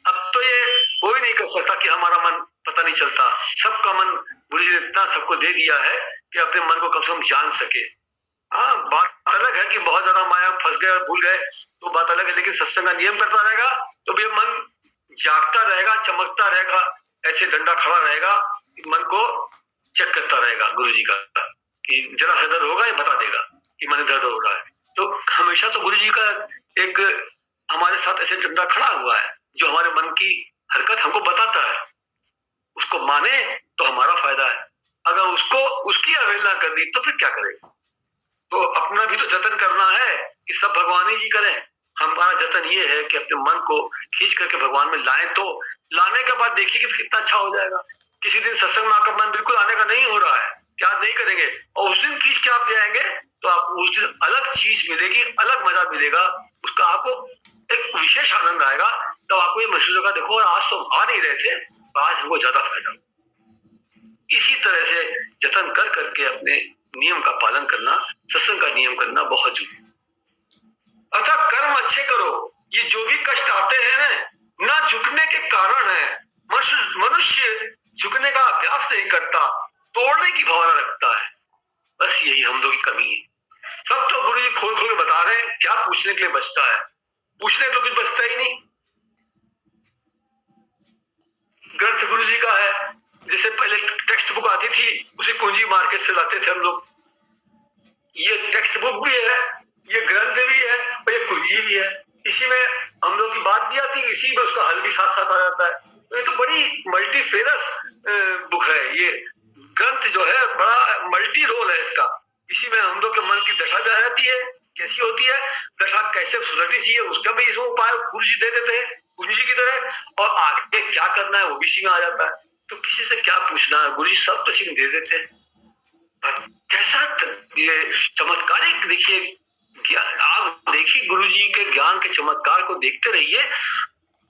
अब तो ये कोई नहीं कर सकता कि हमारा मन पता नहीं चलता। सबका मन गुरु जी ने इतना सबको दे दिया है कि अपने मन को कम से कम जान सके। हाँ, बात अलग है कि बहुत ज्यादा माया फंस गए और भूल गए तो बात अलग है, लेकिन सत्संग का नियम करता रहेगा तो भी मन जागता रहेगा, चमकता रहेगा, ऐसे डंडा खड़ा रहेगा, मन को चेक करता रहेगा गुरु जी का कि जरा सा दर्द होगा, ये बता देगा कि मन दर्द हो रहा है। तो हमेशा तो गुरु जी का एक हमारे साथ ऐसे डंडा खड़ा हुआ है जो हमारे मन की हरकत हमको बताता है। उसको माने तो हमारा फायदा है, अगर उसको उसकी अवहेलना कर दी तो फिर क्या करेगा? तो अपना भी तो जतन करना है कि सब भगवान ही जी करें। हमारा जतन ये है कि अपने मन को खींच करके भगवान में लाएं, तो लाने के बाद देखिए कि कितना अच्छा हो जाएगा। किसी दिन सत्संग में आकर मन बिल्कुल आने का नहीं हो रहा है, क्या नहीं करेंगे, और उस दिन खींच के आप ले आएंगे तो आप उस दिन अलग चीज मिलेगी, अलग मजा मिलेगा, उसका आपको एक विशेष आनंद आएगा। तो आपको ये महसूस होगा, देखो आज तो आ नहीं रहे थे, आज हमको ज्यादा फायदा। इसी तरह से जतन कर करके अपने नियम का पालन करना, सत्संग का नियम करना बहुत जरूरी। अच्छा, कर्म अच्छे करो। ये जो भी कष्ट आते हैं ना झुकने के कारण है। मनुष्य झुकने का अभ्यास नहीं करता, तोड़ने की भावना रखता है। बस यही हम लोग की कमी है। सब तो गुरु जी खोल खोल के बता रहे हैं, क्या पूछने के लिए बचता है? पूछने के लिए कुछ बचता ही नहीं। ग्रंथ गुरु जी का है, जैसे पहले टेक्स्ट बुक आती थी, उसी कुंजी मार्केट से लाते थे हम लोग। ये टेक्स्ट बुक भी है, ये ग्रंथ भी है और ये कुंजी भी है। इसी में हम लोग की बात भी आती है, इसी में उसका हल भी साथ साथ आ जाता है। तो ये तो बड़ी मल्टीफेरस बुक है। ये ग्रंथ जो है बड़ा मल्टी रोल है इसका। इसी में हम लोग के मन की दशा भी आ जाती है, कैसी होती है दशा, कैसे सुधरनी चाहिए, उसका भी इसमें उपाय गुरु जी दे देते हैं कुंजी की तरह, और आगे क्या करना है वो भी इसी में आ जाता है। तो किसी से क्या पूछना है, गुरु जी सब तो इसी में दे देते हैं। कैसा ये चमत्कारिक, देखिए आप देखिए गुरु जी के ज्ञान के चमत्कार को देखते रहिए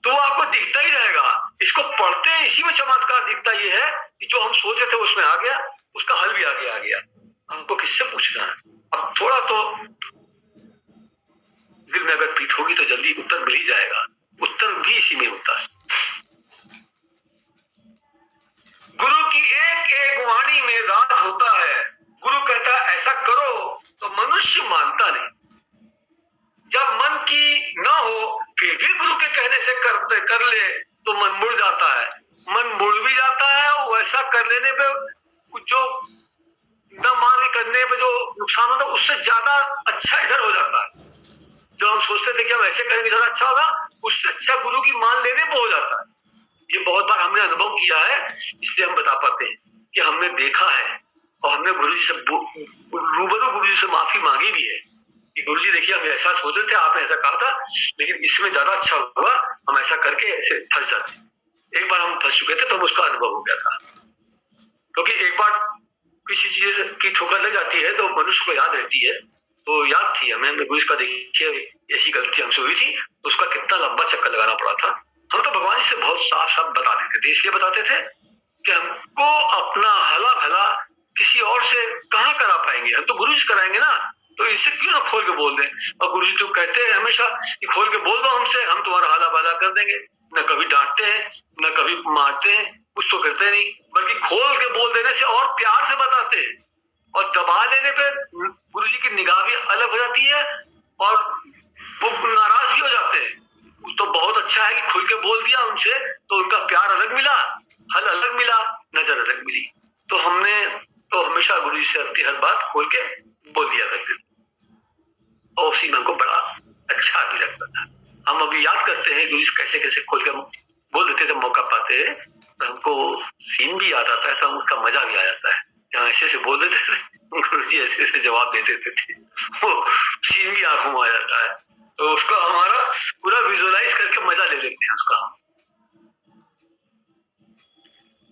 तो आपको दिखता ही रहेगा। इसको पढ़ते हैं, इसी में चमत्कार दिखता ये है कि जो हम सोचे थे उसमें आ गया, उसका हल भी आगे आ गया। हमको किससे पूछना है? अब थोड़ा तो दिल में अगर प्रीत होगी तो जल्दी उत्तर मिल ही जाएगा। उत्तर भी इसी में होता है। गुरु की एक एक वाणी में राज होता है। गुरु कहता है ऐसा करो तो मनुष्य मानता नहीं। जब मन की ना हो फिर भी गुरु के कहने से कर ले तो मन मुड़ जाता है। मन मुड़ भी जाता है और वैसा कर लेने पे जो न मान के करने पे जो नुकसान होता है उससे ज्यादा अच्छा इधर हो जाता है। जो हम सोचते थे कि हम ऐसे करेंगे ज्यादा अच्छा होगा, उससे अच्छा गुरु की मान लेने पे हो जाता है। ये बहुत बार हमने अनुभव किया है, इसलिए हम बता पाते हैं कि हमने देखा है और हमने गुरु जी से रूबरू गुरु जी से माफी मांगी भी है कि गुरु जी देखिए हम ऐसा सोच रहे थे, आपने ऐसा कहा था, लेकिन इसमें ज्यादा अच्छा हुआ, हम ऐसा करके ऐसे फंस जाते। एक बार हम फंस चुके थे तो उसका अनुभव हो गया था। क्योंकि एक बार किसी चीज की ठोकर लग जाती है तो मनुष्य को याद रहती है। तो याद थी हमें गुरु जी का, देखिए ऐसी गलती हमसे हुई थी तो उसका कितना लंबा चक्कर लगाना पड़ा था। हम तो भगवान जी से बहुत साफ साफ बता देते थे, इसलिए बताते थे कि हमको अपना हला भला किसी और से कहाँ करा पाएंगे, हम तो गुरु जी कराएंगे ना, तो इसे क्यों ना खोल के बोल दें। और गुरु जी तो कहते हैं हमेशा कि खोल के बोल दो हमसे, हम तुम्हारा हला भला कर देंगे। न कभी डांटते हैं न कभी मारते हैं, कुछ तो करते नहीं, बल्कि खोल के बोल देने से और प्यार से बताते हैं। और दबा लेने पे गुरु जी की निगाह भी अलग हो जाती है और वो नाराज भी हो जाते हैं। तो बहुत अच्छा है कि खुल के बोल दिया उनसे तो उनका प्यार अलग मिला, हल अलग मिला, नजर अलग मिली। तो हमने तो हमेशा गुरु जी से अपनी हर बात खोल के बोल दिया करते थे और उसी में हमको बड़ा अच्छा भी लगता था। हम अभी याद करते हैं गुरु जी कैसे कैसे खोल के बोल देते थे, मौका पाते तो हमको सीन भी याद आता है, तो उसका मजा भी आ जाता है। जहाँ ऐसे से बोल देते थे गुरु जी ऐसे ऐसे जवाब दे देते थे, वो सीन भी आंखों में आ जाता है। तो उसका हमारा पूरा विजुअलाइज करके मजा ले लेते हैं उसका।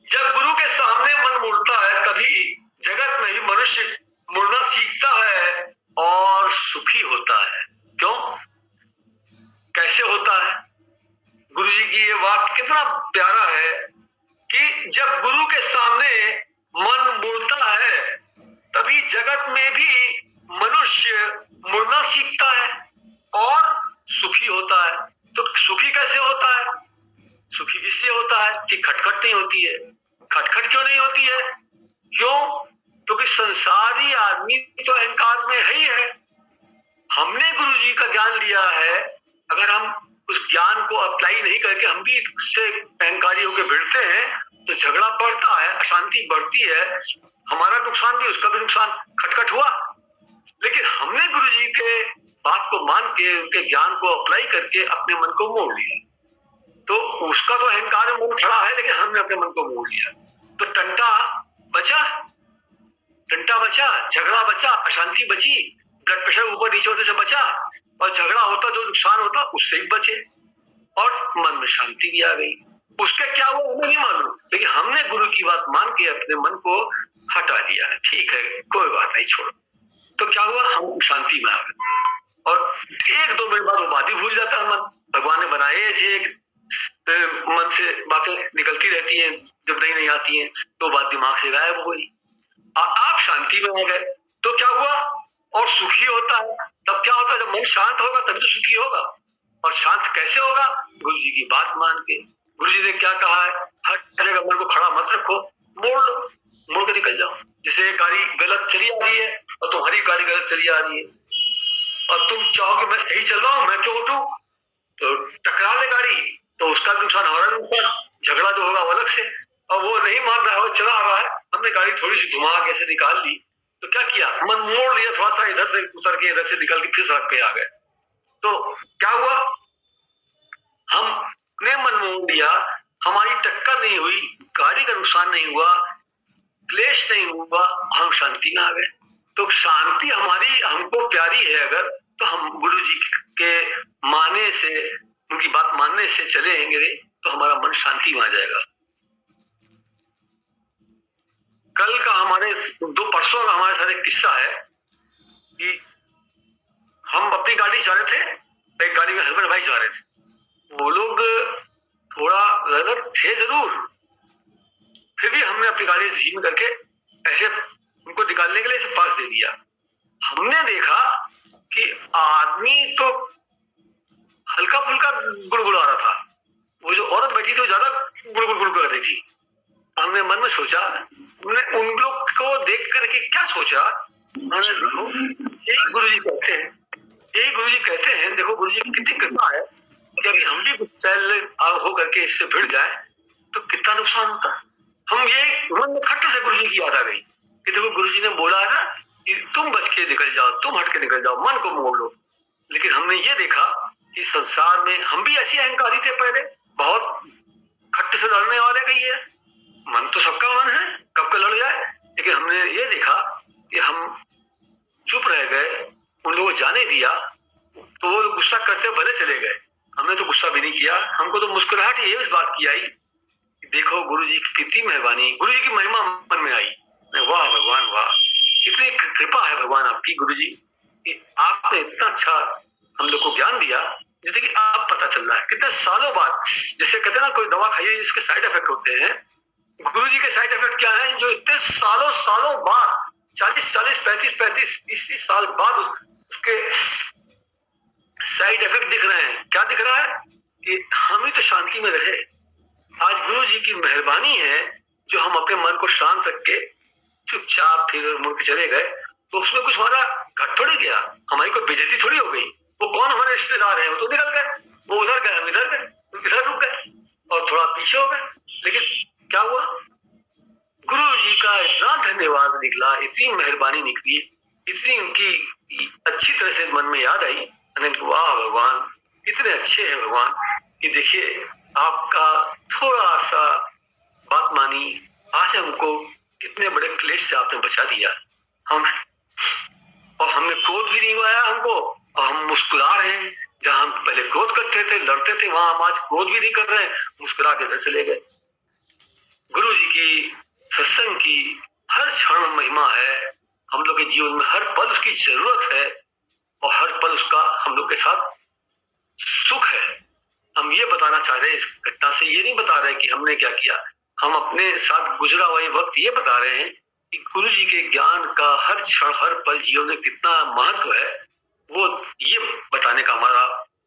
जब गुरु के सामने मन मुड़ता है तभी जगत में भी मनुष्य मुड़ना सीखता है और सुखी होता है। क्यों, कैसे होता है? गुरु जी की ये वाक्य कितना प्यारा है कि जब गुरु के सामने मन मुड़ता है तभी जगत में भी मनुष्य मुड़ना सीखता है और सुखी होता है। तो सुखी कैसे होता है? सुखी इसलिए होता है कि खटखट नहीं होती है। खटखट क्यों नहीं होती है? क्यों? क्योंकि संसारी आदमी तो अहंकार में है ही है। हमने गुरु जी का ज्ञान लिया है, अगर हम उस ज्ञान को अप्लाई नहीं करके हम भी इससे अहंकारी होकर भिड़ते हैं तो झगड़ा बढ़ता है, अशांति बढ़ती है, हमारा नुकसान भी उसका भी नुकसान, खटखट हुआ। लेकिन हमने गुरु जी के बात को मान के उनके ज्ञान को अप्लाई करके अपने मन को मोड़ लिया, तो उसका तो अहंकार में मन खड़ा है लेकिन हमने अपने मन को मोड़ लिया। तो टंटा बचा, झगड़ा बचा, अशांति बची, ब्लड प्रेशर ऊपर नीचे होने से बचा और झगड़ा होता जो नुकसान होता उससे भी बचे और मन में शांति भी आ गई। उसके क्या हुआ हमें नहीं मालूम, लेकिन हमने गुरु की बात मान के अपने मन को हटा दिया। ठीक है कोई बात नहीं, छोड़ो। तो क्या हुआ, हम शांति में आ गए और एक दो मिनट बाद वो बात ही भूल जाता है मन। भगवान ने बनाए ऐसे मन से बातें निकलती रहती हैं, जब नहीं आती हैं तो बात दिमाग से गायब हो गई। आप शांति में आ गए तो क्या हुआ, और सुखी होता है। तब क्या होता है, जब मन शांत होगा तभी तो सुखी होगा। और शांत कैसे होगा? गुरु जी की बात मान के। गुरु जी ने क्या कहा है हर जगह मन को खड़ा मत रखो, मोड़ लो, मोड़ के निकल जाओ। जैसे गाड़ी गलत चली आ रही है और तुम्हारी गाड़ी गलत चली आ रही है और तुम चाहो कि मैं सही चल रहा हूं, मैं क्यों उठूं, तो टकरा ले गाड़ी, तो उसका नुकसान, हमारा नुकसान, झगड़ा जो होगा वो अलग से। और वो नहीं मान रहा है, वो चला आ रहा है, हमने गाड़ी थोड़ी सी घुमा के ऐसे निकाल ली, तो क्या किया, मन मोड़ लिया थोड़ा सा, इधर से उतर के इधर से निकल के फिर सड़क पे आ गए। तो क्या हुआ, हमने मन मोड़ लिया, हमारी टक्कर नहीं हुई, गाड़ी का नुकसान नहीं हुआ, क्लेश नहीं हुआ, हम शांति में आ गए। तो शांति हमारी हमको प्यारी है अगर, तो हम गुरु जी के माने से, उनकी बात मानने से चलेंगे तो हमारा मन शांति में आ जाएगा। कल का हमारे 2 परसों का हमारे साथ एक किस्सा है कि हम अपनी गाड़ी जा रहे थे, एक गाड़ी में हस्बैंड वाइफ जा रहे थे, वो लोग थोड़ा गलत थे जरूर, फिर भी हमने अपनी गाड़ी धीमी करके ऐसे उनको निकालने के लिए पास दे दिया। हमने देखा कि आदमी तो हल्का फुल्का गुड़गुड़ा रहा था, वो जो औरत बैठी थी वो ज्यादा गुड़गुड़ कर रही थी। हमने मन में सोचा, हमने उन लोग को देख करके क्या सोचा, हमने देखो यही गुरु जी कहते हैं, यही गुरु जी कहते हैं, देखो गुरु जी की कितनी कृपा है कि अभी हम भी चल हो करके इससे भिड़ जाए तो कितना नुकसान होता। हम ये मन में खट्ट से गुरु जी की याद आ गई कि देखो गुरु जी ने बोला है ना कि तुम बच के निकल जाओ, तुम हट के निकल जाओ, मन को मोड़ लो। लेकिन हमने ये देखा कि संसार में हम भी ऐसे अहंकारी थे पहले, बहुत खट्ट से लड़ने वाले कही है, मन तो सबका मन है, कब का लड़ जाए। लेकिन हमने ये देखा कि हम चुप रह गए, उन लोगों को जाने दिया, तो वो गुस्सा करते भले चले गए, हमने तो गुस्सा भी नहीं किया। हमको तो मुस्कुराहट ये इस बात की आई, देखो गुरु जी की कितनी मेहरबानी, गुरु जी की महिमा मन में आई, वाह भगवान वाह, कितनी कृपा है भगवान आपकी गुरु जी, कि आपने इतना अच्छा हम लोग को ज्ञान दिया, जैसे कि आप पता चल रहा है कितने सालों बाद। जैसे कहते हैं ना कोई दवा खाइए इसके साइड इफेक्ट होते हैं, गुरु जी के साइड इफेक्ट क्या है, जो इतने सालों बाद, 40 35 30 साल बाद उसके साइड इफेक्ट दिख रहे हैं। क्या दिख रहा है कि हम ही तो शांति में रहे। आज गुरु जी की मेहरबानी है जो हम अपने मन को शांत रख के चुपचाप फिर मुड़ के चले गए, तो उसमें कुछ हमारा घट थोड़ी गया, हमारी कोई बेइज्जती थोड़ी हो गई। वो कौन हमारे रिश्तेदार है, वो तो निकल गए, वो उधर गए, हम इधर गए, इधर रुक गए और थोड़ा पीछे हो गए। लेकिन क्या हुआ, गुरु जी का इतना धन्यवाद निकला, इतनी मेहरबानी निकली, इतनी उनकी अच्छी तरह से मन में याद आई, वाह भगवान इतने अच्छे हैं भगवान, कि देखिए आपका थोड़ा सा बात मानी, आज हमको कितने बड़े क्लेश से आपने बचा दिया। हम और हमने क्रोध भी नहीं हुआ हमको, और हम मुस्कुरा रहे हैं, जहां हम पहले क्रोध करते थे, लड़ते थे, वहां हम आज क्रोध भी नहीं कर रहे हैं, मुस्कुरा के इधर चले गए। गुरु जी की सत्संग की हर क्षण महिमा है, हम लोग के जीवन में हर पल उसकी जरूरत है और हर पल उसका हम लोग के साथ सुख है। हम ये बताना चाह रहे हैं इस घटना से, ये नहीं बता रहे कि हमने क्या किया, हम अपने साथ गुजरा हुआ वक्त ये बता रहे हैं कि गुरु जी के ज्ञान का हर क्षण हर पल जीवन में कितना महत्व है, वो ये बताने का हमारा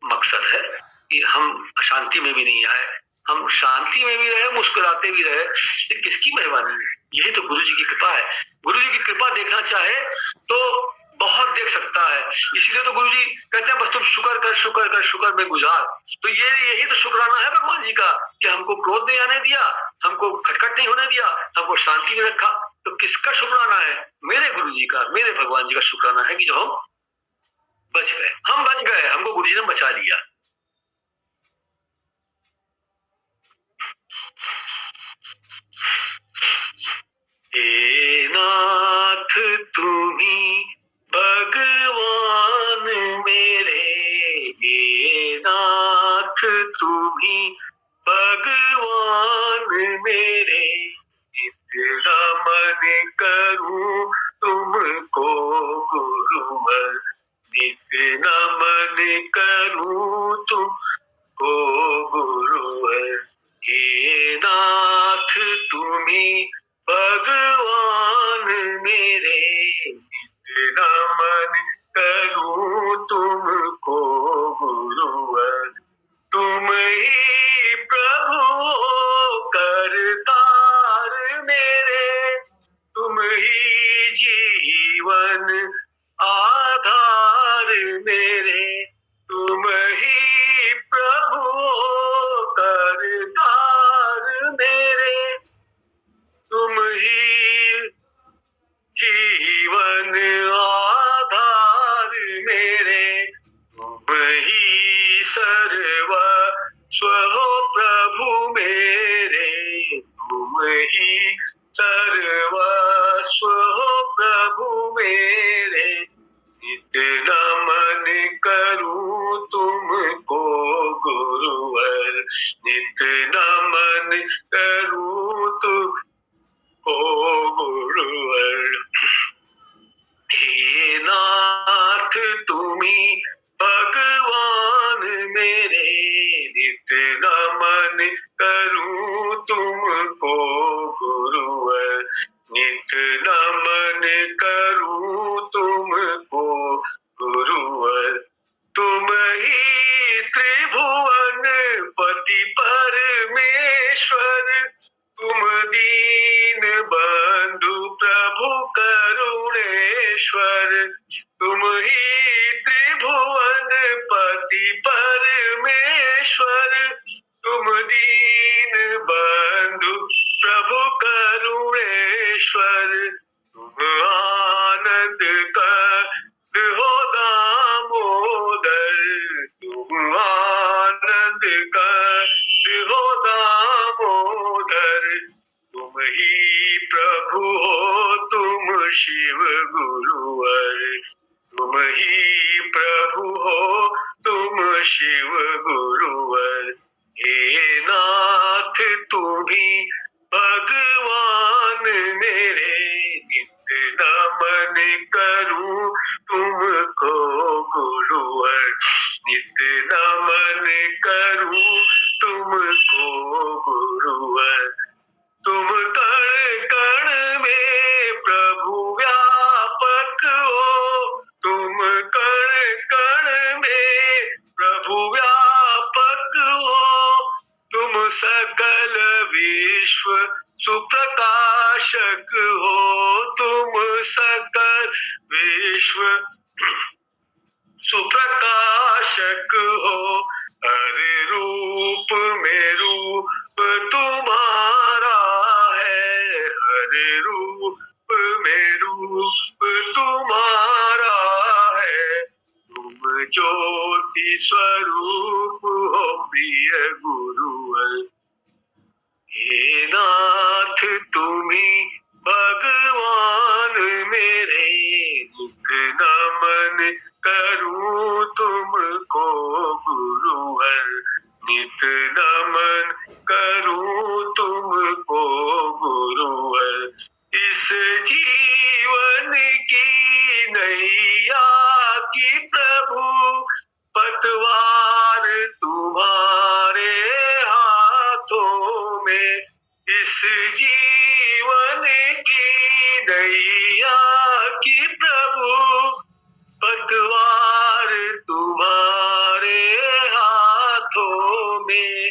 मकसद है कि हम शांति में भी नहीं आए, हम शांति में भी रहे, मुस्कुराते भी रहे। ये किसकी मेहरबानी है, यही तो गुरु जी की कृपा है। गुरु जी की कृपा देखना चाहे तो बहुत देख सकता है, इसीलिए तो गुरु जी कहते हैं बस तुम शुक्र कर शुक्र कर शुक्र में गुजार। तो ये यही तो शुक्राना है भगवान जी का कि हमको क्रोध नहीं आने दिया, हमको खटखट नहीं होने दिया, हमको शांति में रखा। तो किसका शुक्राना है, मेरे गुरु जी का, मेरे भगवान जी का शुक्राना है कि जो हम बच गए, हम बच गए, हमको गुरु जी ने बचा लिया। हे नाथ तुम्ही भगवान मेरे, हे नाथ तुम्ही भगवान मेरे, इतना मन करूं तुमको गुरुवर, इतना मन करूं तुमको गुरुवर। हे नाथ तुम्ही भगवान मेरे, इतना मन करूं तुमको गुरुवर। तुम ही प्रभु कर जीवन आधार मेरे, तुम ही प्रभु करतार मेरे, तुम ही जीवन आधार मेरे, तुम ही सर्वस्व हो प्रभु मेरे, तुम ही सर्वस्व हो प्रभु मेरे, नित नमन करूं तुमको गुरुवर, नित नमन करूं तुमको गुरुवर। हे नाथ तुम्ही भगवान मेरे, नित नमन करूं तुमको गुरुवर, नित नमन करूं तुमको गुरुवर। तुम ही त्रिभुवन पति परमेश्वर, तुम दीन बंधु प्रभु करुणेश्वर, तुम ही त्रिभुवन पति परमेश्वर, तुम दीन बंधु प्रभु करुणेश्वर, तुम आनंद कंद हो दामोदर, तुम आनंद कंद हो दामोदर, तुम ही प्रभु हो तुम शिव गुरुवर, तुम ही प्रभु हो तुम शिव गुरुवर। हे नाथ तुम्ही भगवान मेरे, नित नमन करूं तुमको गुरुवर, नित नमन करूं तुमको गुरुवर। तुम कण कण में प्रभु व्यापक हो, तुम कण कण में प्रभु व्यापक हो, तुम सकल विश्व सुप्रकाशक हो, तुम सकल विश्व सुप्रकाशक हो। हर रूप में रूप तुम्हारा है, हर रूप में रूप तुम्हारा है, तुम ज्योति स्वरूप हो प्रिय गुरुवर। हे नाथ तुम्ही भगवान मेरे, नित नमन करूं तुमको गुरुवर, नित नमन करूं तुमको गुरुवर। इस जीवन की नैया की प्रभु पतवार तुम्हारे हाथों में, इस जीवन की नैया की प्रभु पतवार तुम्हारे हाथों में।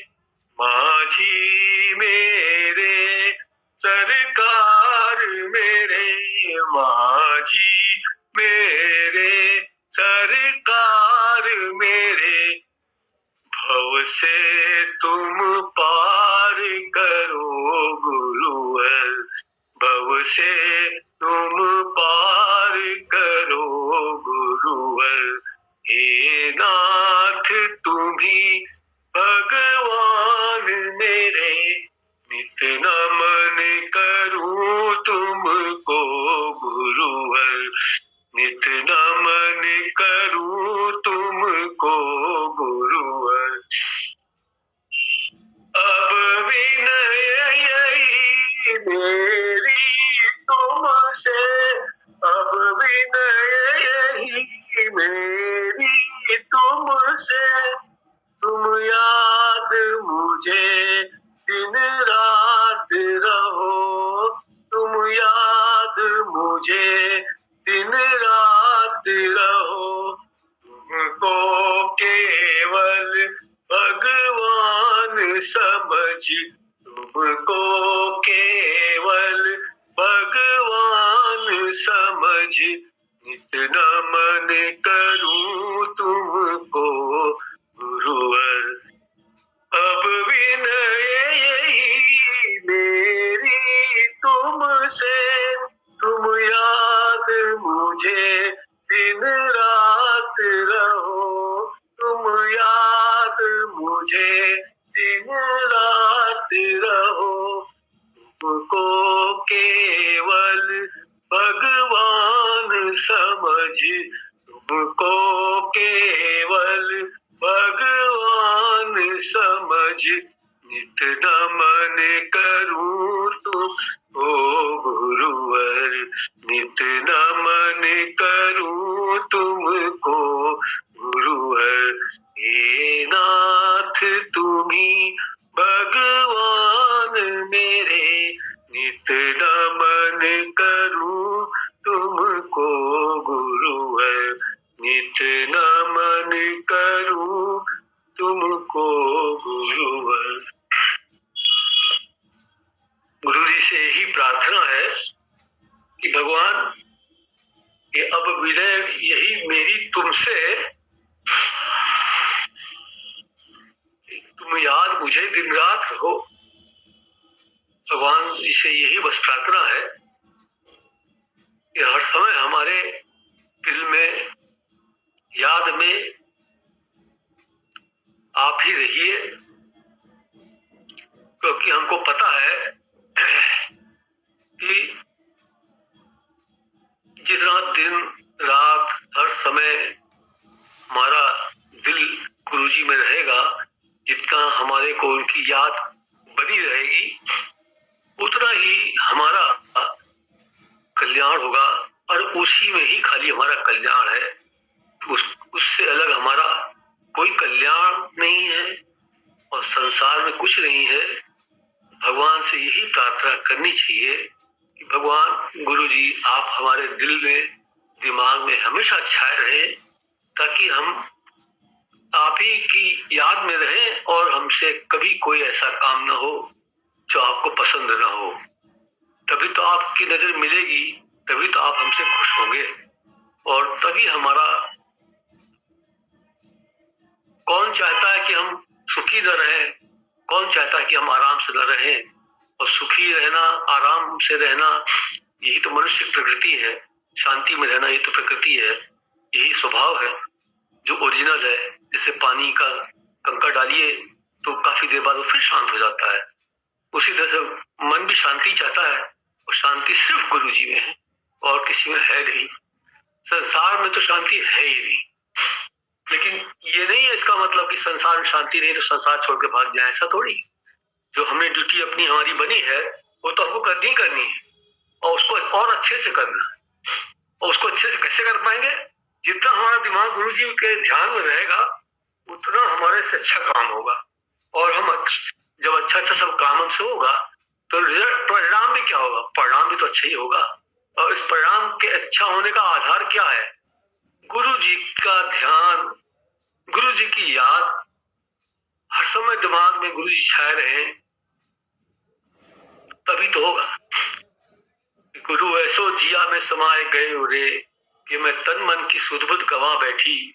माझी मेरे सरकार मेरे, माझी मेरे सरकार मेरे, भव से तुम पार करो गुरुवर, भव से तुम पार करो गुरुवर। हे नाथ तुम्ही भगवान मेरे, नित नमन करूं तुमको गुरुवर, नित नमन करूं तुमको गुरुवर। अब विनय यही मेरी तुमसे, अब विनय यही मेरी तुमसे, तुम याद मुझे दिन रात रहो, तुम याद मुझे दिन रात रहो, तुमको केवल भगवान समझ, तुमको केवल भगवान समझ नित नमन करूं तुमको गुरुवर। अब विनय यही मेरी तुमसे, तुम याद मुझे दिन रात रहो, तुम याद मुझे दिन रात रहो। तुमको केवल भगवान समझ, तुमको केवल भगवान समझ नित नमन करूं तुमको गुरुवर, नित नमन करूं तुमको गुरुवर। हे नाथ तुम्ही भगवान मेरे, नित नमन करूं तुमको गुरुवर, नित नमन करूं तुमको गुरुवर। गुरु जी से यही प्रार्थना है कि भगवान ये अब विनय यही मेरी तुमसे, तुम याद मुझे दिन रात रहो। भगवान जी से यही बस प्रार्थना है कि हर समय हमारे दिल में याद में आप ही रहिए, क्योंकि हमको पता है कि जितना दिन रात हर समय हमारा दिल गुरुजी में रहेगा, जितना हमारे को उनकी याद बनी रहेगी, उतना ही हमारा कल्याण होगा। और उसी में ही खाली हमारा कल्याण है, उससे अलग हमारा कोई कल्याण नहीं है और संसार में कुछ नहीं है। भगवान से यही प्रार्थना करनी चाहिए कि भगवान गुरुजी आप हमारे दिल में दिमाग में हमेशा छाए रहे, ताकि हम आप ही की याद में रहें और हमसे कभी कोई ऐसा काम न हो जो आपको पसंद न हो। तभी तो आपकी नजर मिलेगी, तभी तो आप हमसे खुश होंगे, और तभी हमारा कौन चाहता है कि हम सुखी न रहें, कौन चाहता है कि हम आराम से न रहें। और सुखी रहना, आराम से रहना, यही तो मनुष्य प्रकृति है। शांति में रहना ये तो प्रकृति है, यही स्वभाव है जो ओरिजिनल है। जैसे पानी का कंकड़ डालिए तो काफी देर बाद वो फिर शांत हो जाता है, उसी तरह से मन भी शांति चाहता है, और शांति सिर्फ गुरु जी में है और किसी में है नहीं। संसार में तो शांति है ही नहीं। लेकिन ये नहीं है इसका मतलब कि संसार में शांति नहीं तो संसार छोड़ के भाग जाए, ऐसा थोड़ी। जो हमने ड्यूटी अपनी हमारी बनी है वो तो हमको करनी है, और उसको और अच्छे से करना है। और उसको अच्छे से कैसे कर पाएंगे? जितना हमारा दिमाग गुरु जी के ध्यान में रहेगा उतना हमारे से अच्छा काम होगा। और हम जब अच्छा सब काम हमसे होगा तो रिजल्ट, परिणाम भी क्या होगा? परिणाम भी तो अच्छा ही होगा। और इस परिणाम के अच्छा होने का आधार क्या है? गुरु जी का ध्यान, गुरु जी की याद, हर समय दिमाग में गुरु जी छाए रहे, तभी तो होगा। गुरु ऐसो जिया में समाये गए उरे कि मैं तन मन की सुध बुध गवा बैठी,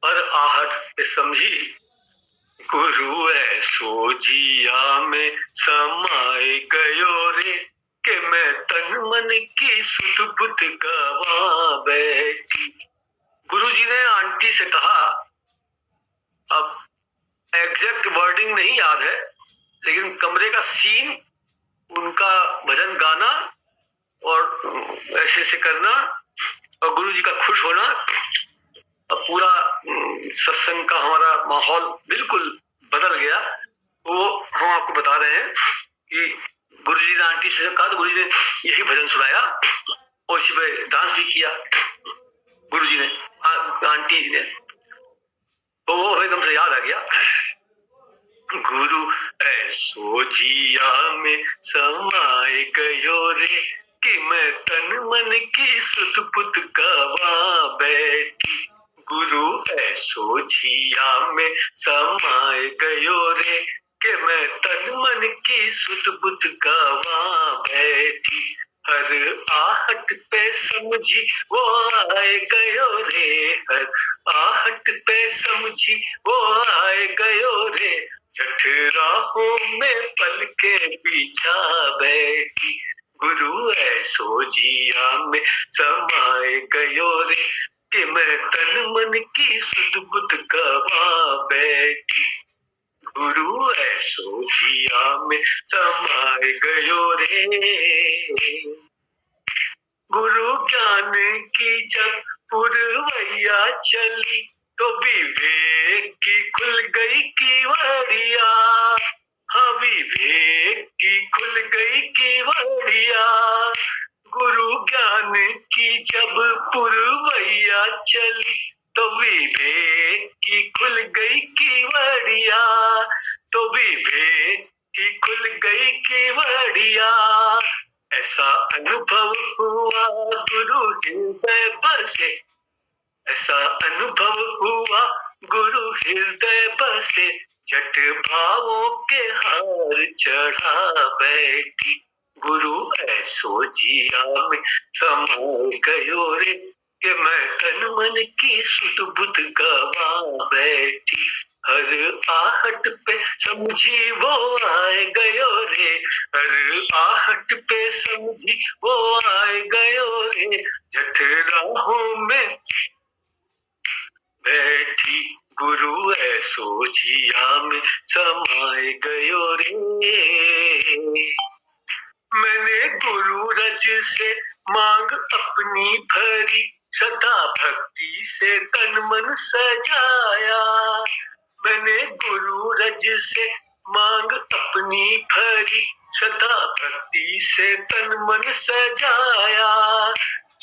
पर आहट समझी गुरु ऐसो जिया में समाये गयो रे कि मैं तन मन की सुध बुध गवा बैठी। गुरु जी ने आंटी से कहा, अब एग्जैक्ट वर्डिंग नहीं याद है, लेकिन कमरे का सीन, उनका भजन गाना और ऐसे से करना और गुरु जी का खुश होना, और पूरा सत्संग का हमारा माहौल बिल्कुल बदल गया। वो हम आपको बता रहे हैं कि गुरु जी ने आंटी से कहा तो गुरु जी ने यही भजन सुनाया और इसी पे डांस भी किया गुरु जी ने, आंटी ने। तो वो एकदम से याद आ गया, गुरु ऐसो जिया में समाये गयो रे कि मैं तन मन की सुध बुध गवा बैठी। गुरु ऐसो जिया में समाये गयो रे कि मैं तन मन की सुध बुध गवा बैठी। हर आहट पे समझी वो आए गयो रे, हर आहट पे समझी वो आए गयो रे, छठ राहों में पलके बिछा बैठी, गुरु ऐसो जिया में समाए गयो रे, कि मैं तन मन की सुध बुध गवा बैठी, गुरु ऐसो जिया में समाए गयो रे। गुरु ज्ञान की जब पुरवैया चली, तो विवेक की खुल गई केवड़िया, हाँ विवेक की खुल गई केवड़िया, गुरु ज्ञान की जब पुरवैया चली, तो विवेक की खुल गई केवड़िया, तो विवेक की खुल गई केवड़िया, ऐसा अनुभव हुआ गुरु हृदय बसे, ऐसा अनुभव हुआ गुरु हृदय बसे, झट भावों के हार चढ़ा बैठी, गुरु ऐसो जिया में समाए गयो रे, कि मैं तन मन की सुध बुध गवा बैठी, हर आहट पे समझी वो आए गयो रे, हर आहट पे समझी वो आए गयो रे, झट राहों में बैठी, गुरु ऐसो जिया में समाए गयो रे। मैंने गुरु रज से मांग अपनी भरी, श्रद्धा भक्ति से तन मन सजाया, मैंने गुरु रज से मांग अपनी भरी, श्रद्धा भक्ति से तन मन सजाया,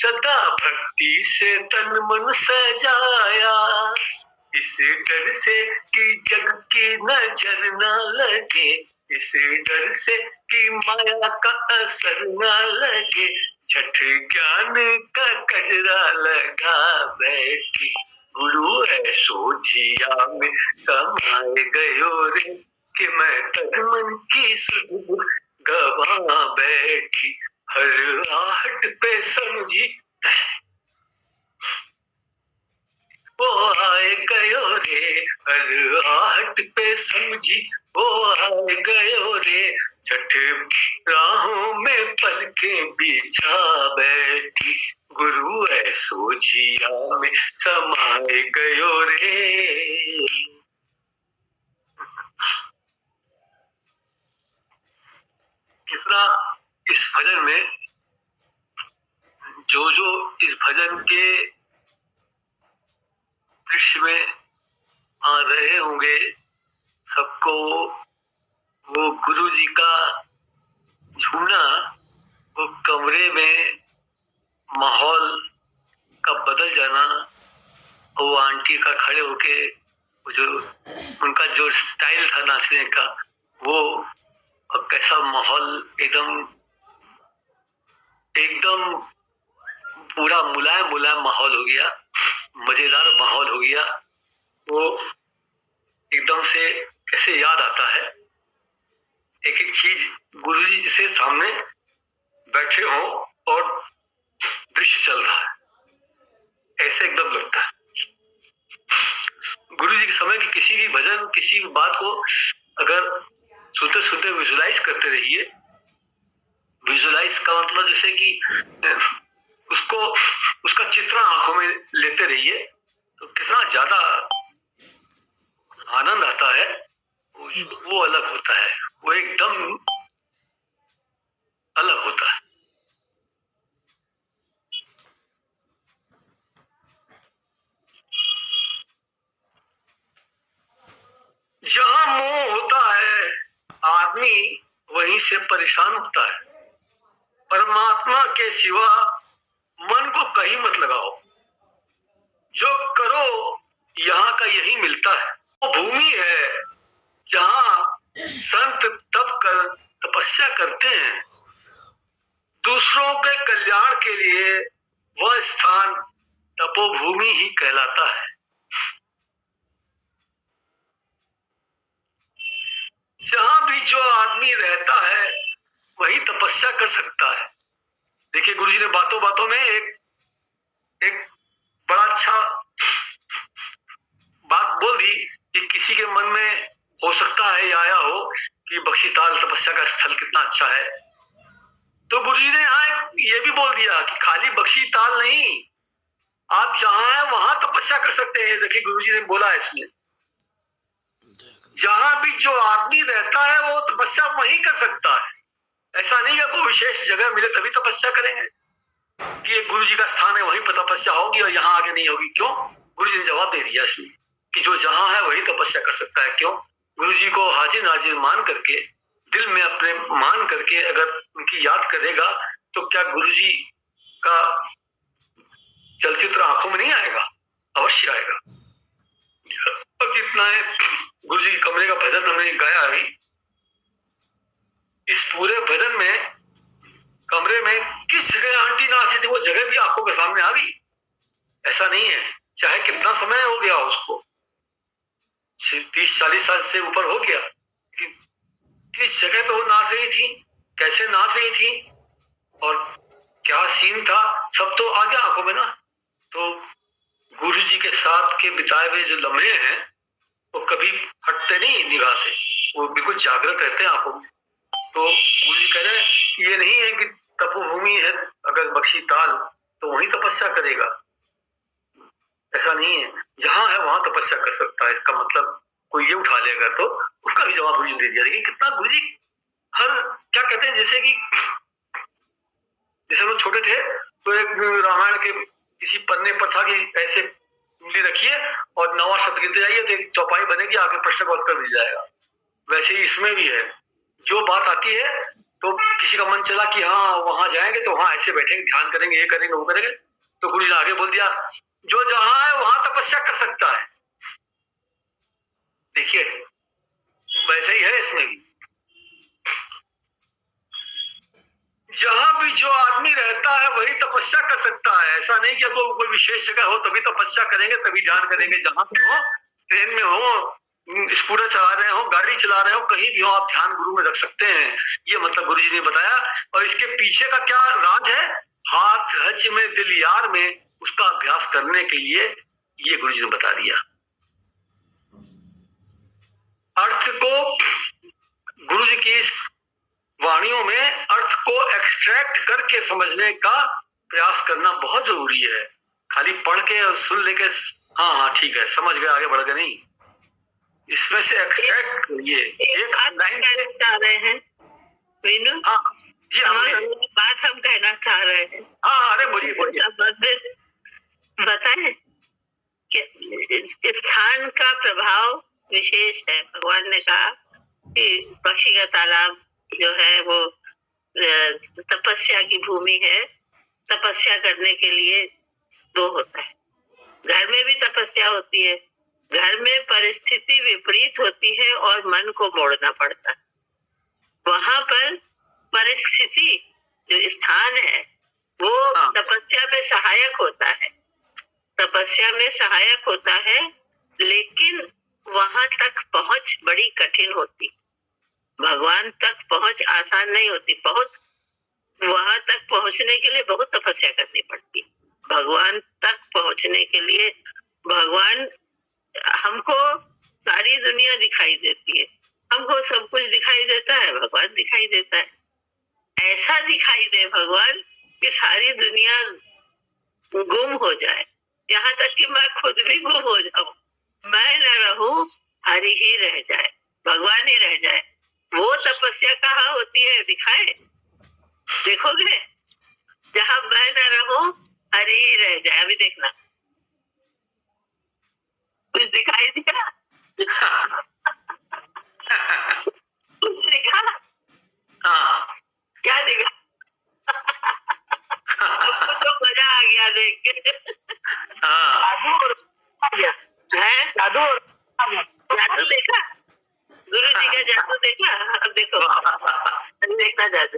श्रद्धा भक्ति से तन मन सजाया, इस डर से कि जग की नजर न लगे, इस डर से कि माया का असर न लगे, छठ ज्ञान का कजरा लगा बैठी, गुरु ऐसो जिया में समाए गयो रे, कि मैं तन मन की सुध गवा बैठी, हर आहट पे समझी वो आए गयो रे, हर आहट पे समझी वो आए गयो रे, छठ राहों में पलके बिछा बैठी, गुरु ऐसो जिया में समाए गयो रे। कितना इस भजन में जो इस भजन के दृश्य में आ रहे होंगे, सबको वो गुरु जी का झूमना, वो कमरे में माहौल का बदल जाना, वो आंटी का खड़े होके जो उनका जो स्टाइल था नाचने का, वो और कैसा माहौल एकदम पूरा मुलायम माहौल हो गया, मजेदार माहौल हो गया। वो एकदम से कैसे याद आता है, एक एक चीज गुरुजी से सामने बैठे हो और दृश्य चल रहा है, ऐसे एकदम लगता है। गुरुजी के समय की किसी भी भजन, किसी भी बात को अगर सुनते सुनते विजुलाइज करते रहिए, विजुलाइज का मतलब जैसे कि उसको उसका चित्रण आंखों में लेते रहिए, तो कितना ज्यादा आनंद आता है, वो अलग होता है, वो एकदम अलग होता है। जहां मोह होता है आदमी वहीं से परेशान होता है, परमात्मा के सिवा मन को कहीं मत लगाओ, जो करो यहाँ का यही मिलता है। वो भूमि है जहाँ संत तप कर तपस्या करते हैं, दूसरों के कल्याण के लिए वह स्थान तपोभूमि ही कहलाता है। जहां भी जो आदमी रहता है वही तपस्या कर सकता है, देखिए गुरुजी ने बातों बातों में एक बड़ा अच्छा बात बोल दी कि किसी के मन में हो सकता है या आया हो कि बख्शीताल तपस्या का स्थल कितना अच्छा है, तो गुरुजी ने यहाँ ये भी बोल दिया कि खाली बख्शीताल नहीं, आप जहां है वहां तपस्या कर सकते हैं। देखिए गुरुजी ने बोला इसमें, जहां भी जो आदमी रहता है वो तपस्या वहीं कर सकता है। ऐसा नहीं है कोई विशेष जगह मिले तभी तपस्या करेंगे कि ये गुरुजी का स्थान है वहीं पर तपस्या होगी और यहाँ आगे नहीं होगी। क्यों? गुरुजी ने जवाब दे दिया इसमें कि जो जहां है वही तपस्या कर सकता है। क्यों? गुरुजी को हाजिर नाजिर मान करके, दिल में अपने मान करके अगर उनकी याद करेगा तो क्या गुरुजी का चलचित्र आंखों में नहीं आएगा? अवश्य आएगा। अब जितना है गुरुजी के कमरे का भजन हमने गाया अभी, इस पूरे भजन में कमरे में किस जगह आंटी नाची थी वो जगह भी आंखों के सामने आ गई। ऐसा नहीं है, चाहे कितना समय हो गया उसको, 30-40 साल से ऊपर हो गया, कि किस जगह पे वो नाच रही थी, कैसे नाच रही थी और क्या सीन था, सब तो आ गया आंखों में ना। तो गुरु जी के साथ के बिताए हुए जो लम्हे हैं वो कभी हटते नहीं निगाह से, वो बिल्कुल जागृत रहते हैं आंखों में। तो गुरु जी कह रहे हैं ये नहीं है कि तपोभूमि है अगर बख्शी ताल तो वहीं तपस्या करेगा, ऐसा नहीं है। जहां है वहां तपस्या कर सकता है। इसका मतलब कोई ये उठा लेगा तो उसका भी जवाब गुरु जी ने दे दिया। देखिए कितना गुरु जी हर क्या कहते हैं, जैसे हम लोग छोटे थे तो एक रामायण के किसी पन्ने पर था कि ऐसे उंगली रखिए और 9वां शब्द गिनते जाइए तो एक चौपाई बनेगी, आगे प्रश्न का उत्तर मिल जाएगा। वैसे ही इसमें भी है, जो बात आती है तो किसी का मन चला कि हाँ वहां जाएंगे तो वहां ऐसे बैठेंगे, ध्यान करेंगे, ये करेंगे, वो करेंगे, तो गुरु जी ने आगे बोल दिया जो जहां है वहां तपस्या कर सकता है। देखिए वैसे ही है इसमें भी, जहां भी जो आदमी रहता है वही तपस्या कर सकता है। ऐसा नहीं कि कोई विशेष जगह हो तभी तपस्या करेंगे, तभी ध्यान करेंगे। जहां भी हो, ट्रेन में हो, स्कूटर चला रहे हो, गाड़ी चला रहे हो, कहीं भी हो, आप ध्यान गुरु में रख सकते हैं। ये मतलब गुरु जी ने बताया। और इसके पीछे का क्या राज है, हाथ हज में दिल यार में, उसका अभ्यास करने के लिए ये गुरु जी ने बता दिया। अर्थ को गुरु जी की इस वाणियों में अर्थ को एक्सट्रैक्ट करके समझने का प्रयास करना बहुत जरूरी है। खाली पढ़ के और सुन लेके हाँ हाँ ठीक है समझ गए आगे बढ़ गए नहीं, इसमें से एक्सट्रैक्ट करिए। एक लाइन चाह रहे हैं मीनू, हाँ जी बात हम कहना चाह रहे हैं। हाँ अरे बोलिए बोलिए। बताएं कि स्थान का प्रभाव विशेष है। भगवान ने कहा कि पक्षी का तालाब जो है वो तपस्या की भूमि है, तपस्या करने के लिए वो होता है। घर में भी तपस्या होती है, घर में परिस्थिति विपरीत होती है और मन को मोड़ना पड़ता है। वहां पर परिस्थिति जो स्थान है वो तपस्या में सहायक होता है, तपस्या में सहायक होता है, लेकिन वहां तक पहुंच बड़ी कठिन होती। भगवान तक पहुंच आसान नहीं होती। बहुत वहां तक पहुंचने के लिए बहुत तपस्या करनी पड़ती। भगवान तक पहुंचने के लिए भगवान, हमको सारी दुनिया दिखाई देती है, हमको सब कुछ दिखाई देता है, भगवान दिखाई देता है। ऐसा दिखाई दे भगवान कि सारी दुनिया गुम हो जाए, यहाँ तक कि मैं खुद भी गुम हो जाऊं, मैं न रहूं, हरि ही रह जाए, भगवान ही रह जाए। वो तपस्या कहाँ होती है दिखाए, देखोगे जहां मैं न रहूं हरि ही रह जाए। अभी देखना कुछ दिखाई दिया कुछ दिखा, हाँ क्या दिखा तो मजा आ गया देख के। जादू देखा, गुरु जी का जादू देखा। अब देखो देखना जादू,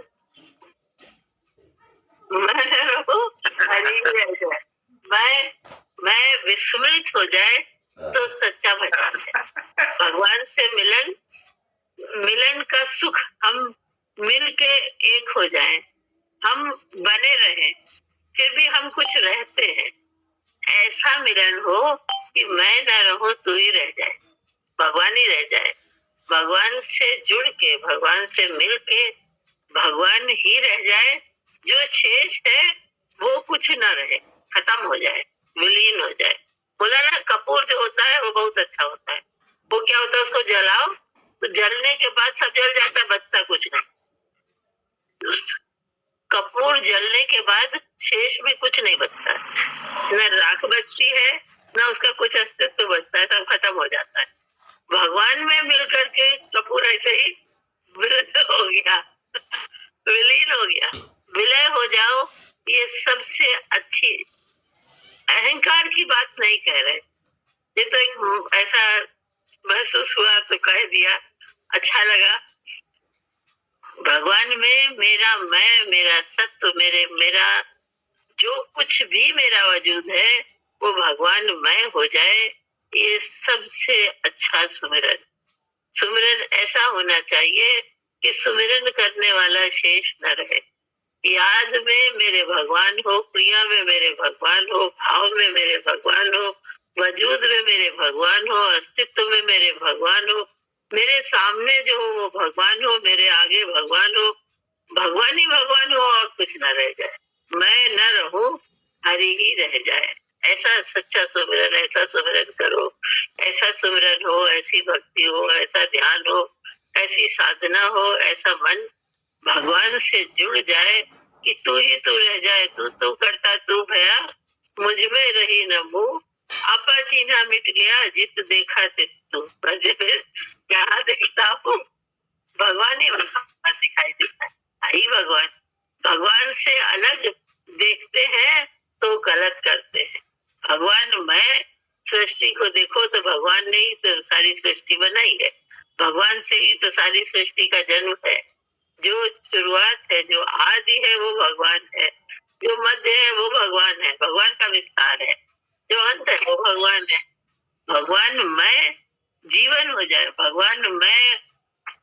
मैं विस्मृत हो जाए तो सच्चा भजन है। भगवान से मिलन का सुख, हम मिल के एक हो जाएं, हम बने रहे फिर भी हम कुछ रहते हैं। ऐसा मिलन हो कि मैं न रहूं तू ही रह जाए, भगवान ही रह जाए। भगवान से जुड़ के, भगवान से मिल के भगवान ही रह जाए। जो शेष है वो कुछ न रहे, खत्म हो जाए, विलीन हो जाए। बोला ना, कपूर जो होता है वो बहुत अच्छा होता है। वो क्या होता है, उसको जलाओ तो जलने के बाद सब जल जाता है, बचता कुछ नहीं। कपूर जलने के बाद शेष में कुछ नहीं बचता, न राख बचती है, न उसका कुछ अस्तित्व बचता है, सब खत्म हो जाता है। भगवान में मिलकर के कपूर ऐसे ही विलीन हो गया, विलीन हो गया। विलय हो जाओ, ये सबसे अच्छी। अहंकार की बात नहीं कह रहे, ये तो एक ऐसा महसूस हुआ तो कह दिया, अच्छा लगा। भगवान में मेरा मैं, मेरा सत्व, मेरा जो कुछ भी मेरा वजूद है वो भगवान मैं हो जाए, ये सबसे अच्छा सुमिरन। सुमिरन ऐसा होना चाहिए कि सुमिरन करने वाला शेष न रहे। याद में मेरे भगवान हो, क्रिया में मेरे भगवान हो, भाव में मेरे भगवान हो, वजूद में मेरे भगवान हो, अस्तित्व में मेरे भगवान हो, मेरे सामने जो हो वो भगवान हो, मेरे आगे भगवान हो, भगवान ही भगवान हो और कुछ न रह जाए। मैं न रहूं, हरि ही रह जाए। ऐसा सच्चा सुमिरन, ऐसा सुमिरन करो, ऐसा सुमिरन हो, ऐसी भक्ति हो, ऐसा ध्यान हो, ऐसी साधना हो, ऐसा मन भगवान से जुड़ जाए कि तू ही तू रह जाए। तू करता तू भया, मुझ में रही न मुँह, आपा चीन्हा मिट गया, जित देखा तित तू। फिर जहाँ देखता हूँ भगवान ही भगवान दिखाई देता है, आई भगवान। भगवान से अलग देखते हैं तो गलत करते हैं। भगवान मैं, सृष्टि को देखो तो भगवान ने ही तो सारी सृष्टि बनाई है, भगवान से ही तो सारी सृष्टि का जन्म है। जो शुरुआत है, जो आदि है वो भगवान है, जो मध्य है वो भगवान है, भगवान का विस्तार है, जो अंत है वो भगवान है। भगवान मैं जीवन हो जाए, भगवान मैं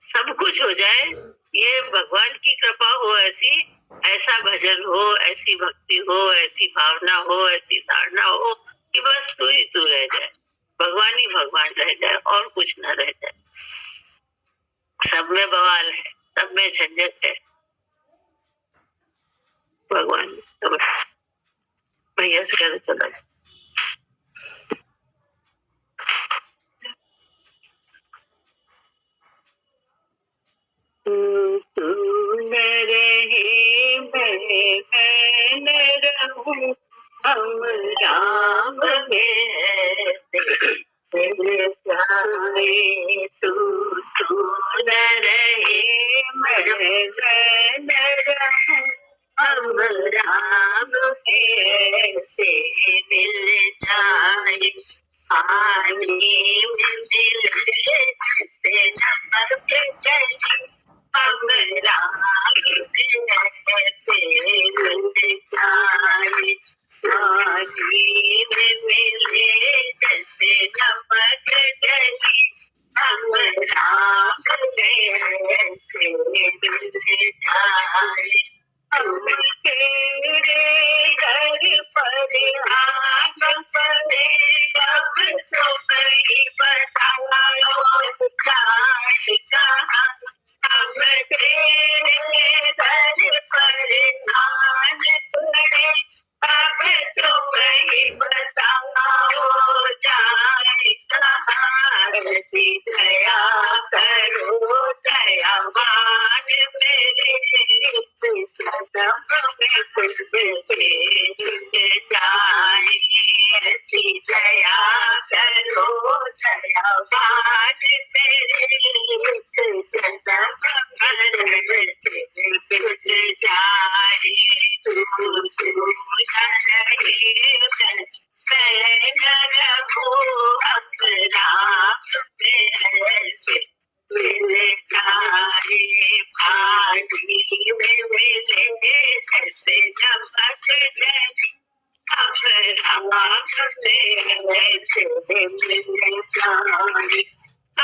सब कुछ हो जाए, ये भगवान की कृपा हो ऐसी, ऐसा भजन हो, ऐसी भक्ति हो, ऐसी भावना हो, ऐसी धारणा हो कि बस तू ही तू रह जाए, भगवान ही भगवान रह जाए और कुछ न रह जाए। सब में बवाल है, सब में झंझट है, भगवान भैया से करे चला। तू न रहे मैं न रहूं, हम राम में तेरे प्यारे। तू न रहे मैं न रहूं, हम राम में से मिल जाए। पानी मिल से नमक चली, हम राम से मिल जाए। पानी मिले जैसे नमक चली, हम राम से मिल जाए। तेरे घर पर आस पड़े, अब तो कहीं बताओ जाए कहाँ। हम तेरे घर पर आस पड़े, अब तो कहीं बताओ जाए कहाँ। दया करो दयावान मेरे, जाए ऐसी दया करो दयावान मेरे, जाए मिले जाए। पानी में मिले जैसे नमक चली, हम राम से मिल जाए।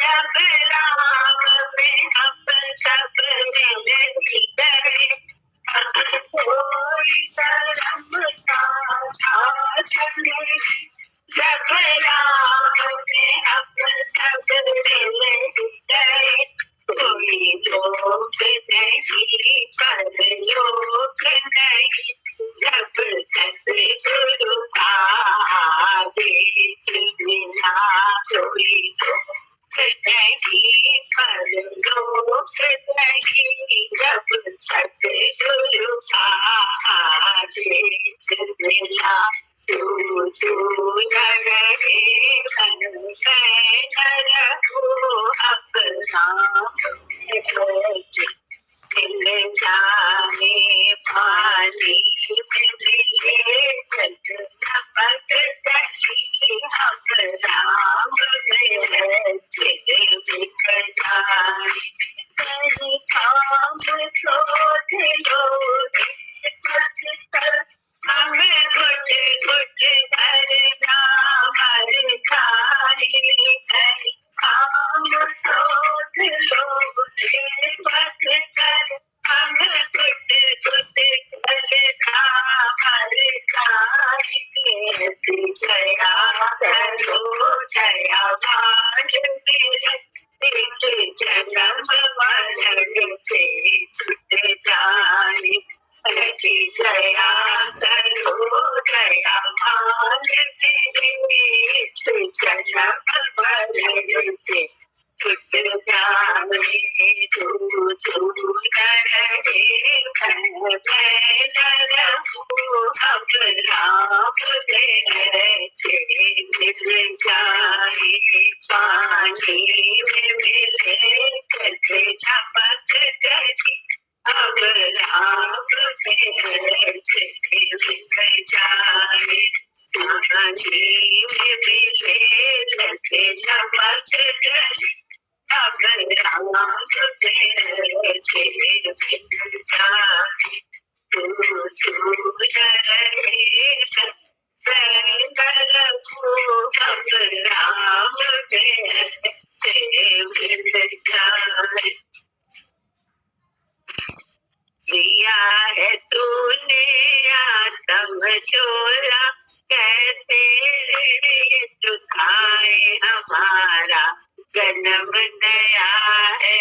जब राम में हम सब मिलती गए, कोई धर्म का जब राम में हम सब मिलती गए, कोई लोग नहीं परलोक नहीं, जब सतगुरु आवे बिना कोई लोक नहीं परलोक नहीं, जब सतगुरु आवे बिना तू रहे मन में रखो अपना दिल जाने पानी में मिले जग नमक दही, हम राम में दिल बिक जाए, कहीं काम क्रोध लोग हमें घुट घुट करना हर खाए, कहीं काम क्रोध लोग से बच कर हम घुट घुट करना हर खाए, जया करो जयावान मेरे जन्म मरण से छूट जाए, जया करो जयावान मेरे जन्म मरण से छूट जाए, तू रहे अब राम मिल जाए, पानी में मिले झपक गई, अब राम मिल जाए, पानी में मिले झपक गई, अब राम मिल जाए, तू रहे दिया है तूने आत्म चोला, कैसे चुकाए हमारा जन्म नया है,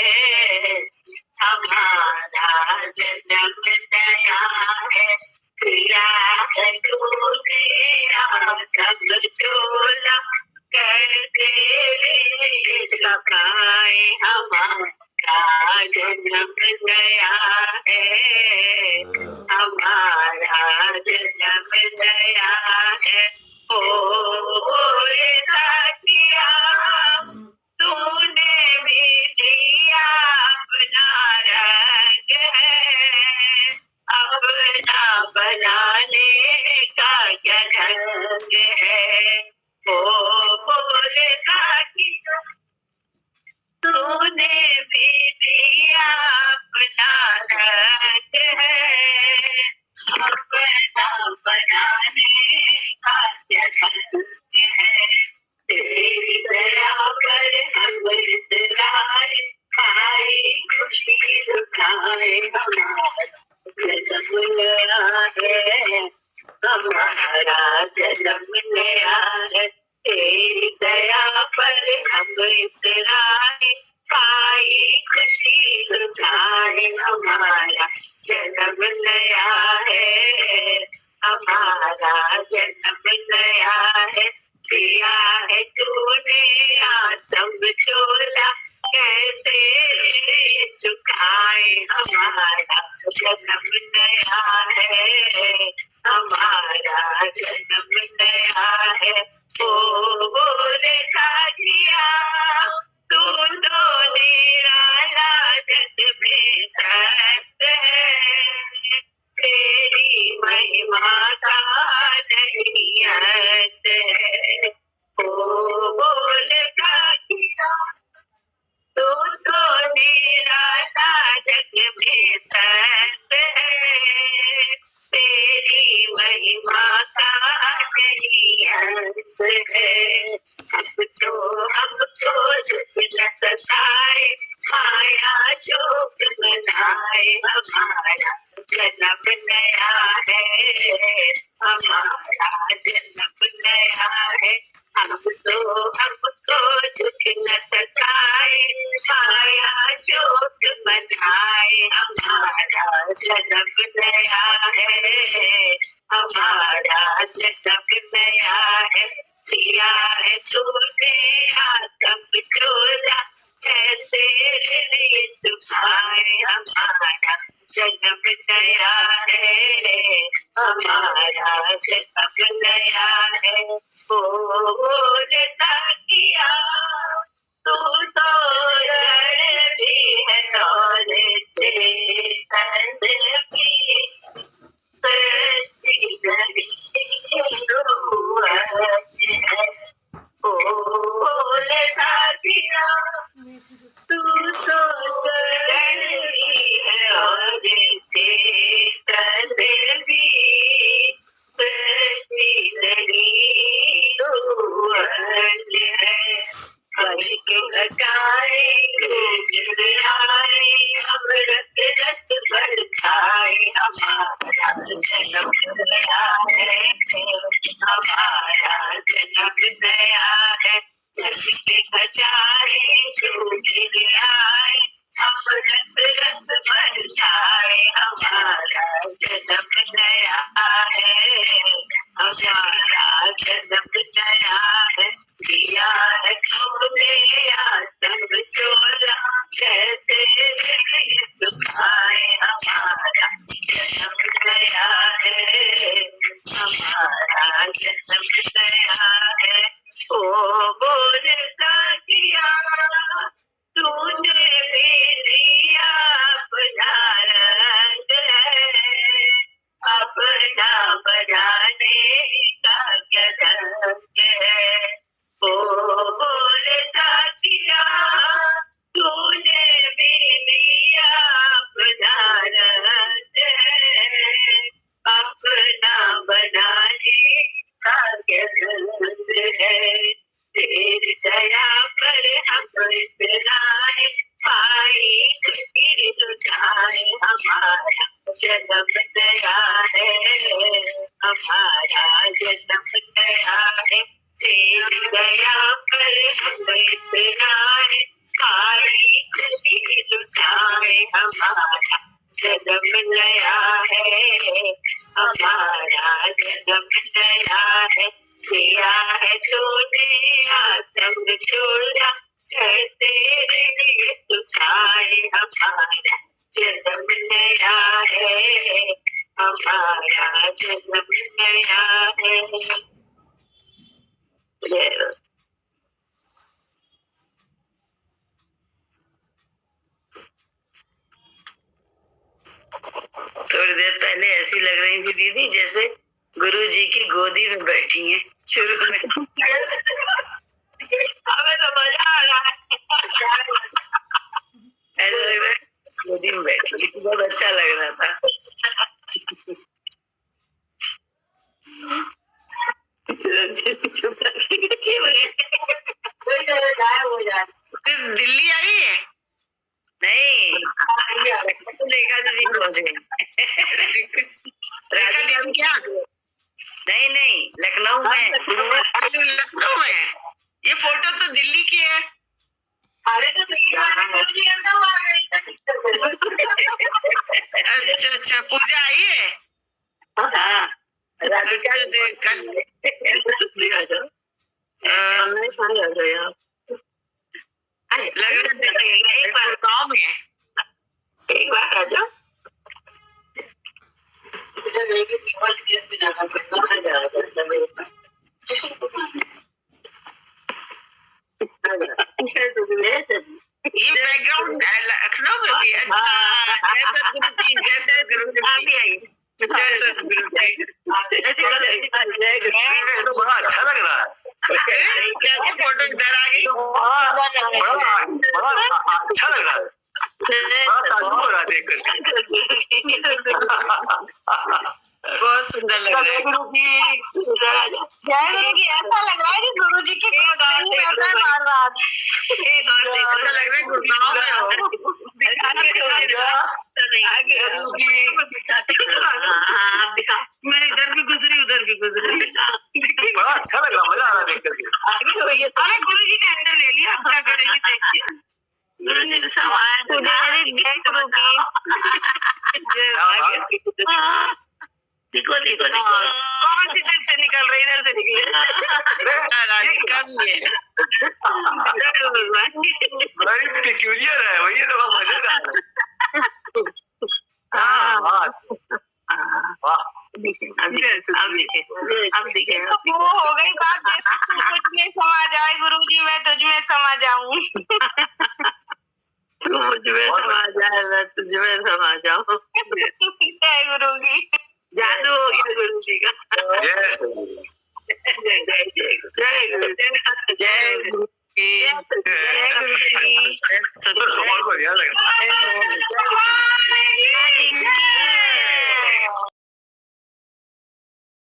हमारा जन्म नया है, दिया है तूने आत्म चोला, कैसे चुकाए हमारा जन्म नया है, हमारा जन्म नया है, ओ किया तूने भी दिया अपना रंग है, अपना बनाने का क्या ढंग है, ओ बोले किया तूने भी दिया अपना रंग है, अपना बनाने का क्या ढंग है, तेरी दया पर हम इतराए, खाई खुशी लुटाए, हमारा जन्म नया है, हमारा जन्म नया है, तेरी दया पर हम इतराए, खाई खुशी लुटाए, हमारा जन्म नया है, हमारा जन्म नया है, दिया है तूने आत्म चोला, कैसे चुकाए हमारा जन्म नया है, हमारा जन्म नया है, ओ बोले दिया तू तो निराला जग में सत्य है, तेरी महिमा का नहीं अंत है, ओ बोले किया तू तो निराला जग में सत्य है, तेरी महिमा का हमारा जन्म नया है, हमारा जन्म नया है। हमको दुख न सताए, माया जोग बनाए, हमारा जन्म नया है, हमारा जन्म नया है। दिया है तूने आत्म चोला, कैसे लिए तुम्हारे, हमारा जन्म नया है, हमारा जन्म नया है। ओ बोलता किया तू तो रण भी है और चेतन भी सृष्टि है। ओ बोलता किया तू तो रण भी है और चेतन भी सृष्टि है। के घटाए अमृत रस बरसाए, हमारा जन्म नया है, हमारा जन्म नया है। के घटाए आए अमृत रस बरसाए, हमारा जन्म नया है, हमारा जन्म नया है। दिया है तूने आत्म चोला, कैसे दुखाए, हमारा जन्म नया है, हमारा जन्म नया है। ओ बोलता किया तूने भी दिया अपना रंग है, अपना बनाने का क्या ढंग है। ओ बोलता किया तूने भी दिया अपना रंग है, अपना बनाने का क्या ढंग है। तेरी दया पर हम इतराए, पाई खुशी लुटाए, हमारा जन्म नया है, हमारा जन्म नया है। तेरी दया पर हम इतराए, पाई खुशी लुटाए, हमारा जन्म नया है, हमारा जन्म नया है। दिया है तूने आत्म चोला, कैसे लिए तुझाए, हमारा जन्म नया है, हमारा जन्म नया है। थोड़ी देर पहले ऐसी लग रही थी दीदी जैसे गुरु जी की गोदी में बैठी हैं शुरू में। हमें तो मजा आ रहा है, ऐसा लग रहा है गोदी में बैठी, बहुत अच्छा लग रहा था। दिल्ली आई है? नहीं, रेखा दीदी पहुंच गई। रेखा दीदी क्या? नहीं, लखनऊ में। लखनऊ में? ये फोटो तो दिल्ली की है। अरे तो अच्छा, पूजा आई है? हाँ, राधिका गाँव में एक बार आ जाओ। ये बैकग्राउंड लखनऊ में भी अच्छा। जैसे गुरु जी आई, तो बड़ा अच्छा लग रहा है। कैसे फोटो इधर आ गई? बड़ा अच्छा लग रहा है, हो रहा देख कर। बहुत सुंदर लग रहा है। जय गुरु की। ऐसा लग रहा है कि गुरु जी की बार बार ऐसा लग रहा है गुरुगांव में हो। होगी। हाँ दिखा, मैं इधर भी गुजरी उधर भी गुजरी। बड़ा अच्छा लग रहा, मजा आ रहा देख करके। अरे गुरु जी ने अंदर ले लिया, अब क्या करेंगे देखिए। गुरु जी ने सवाल जय गुरु की। देखो देखो देखो कौन सी तरफ से निकल रही, इधर से निकले। बड़ी पिक्यूलियर है वही, तो मजेदार है। वाह, अब देखे वो हो गई बात, मुझ में समा जाए गुरु जी, मैं तुझ में समा जाऊं। तू मुझ में समा जाए, मैं तुझ में समा जाऊं। जय गुरु की, जादू हो गया गुरु जी का। जय जय जय जय जय गुरु, जय गुरु की, जय गुरु की। बहुत बढ़िया लगा।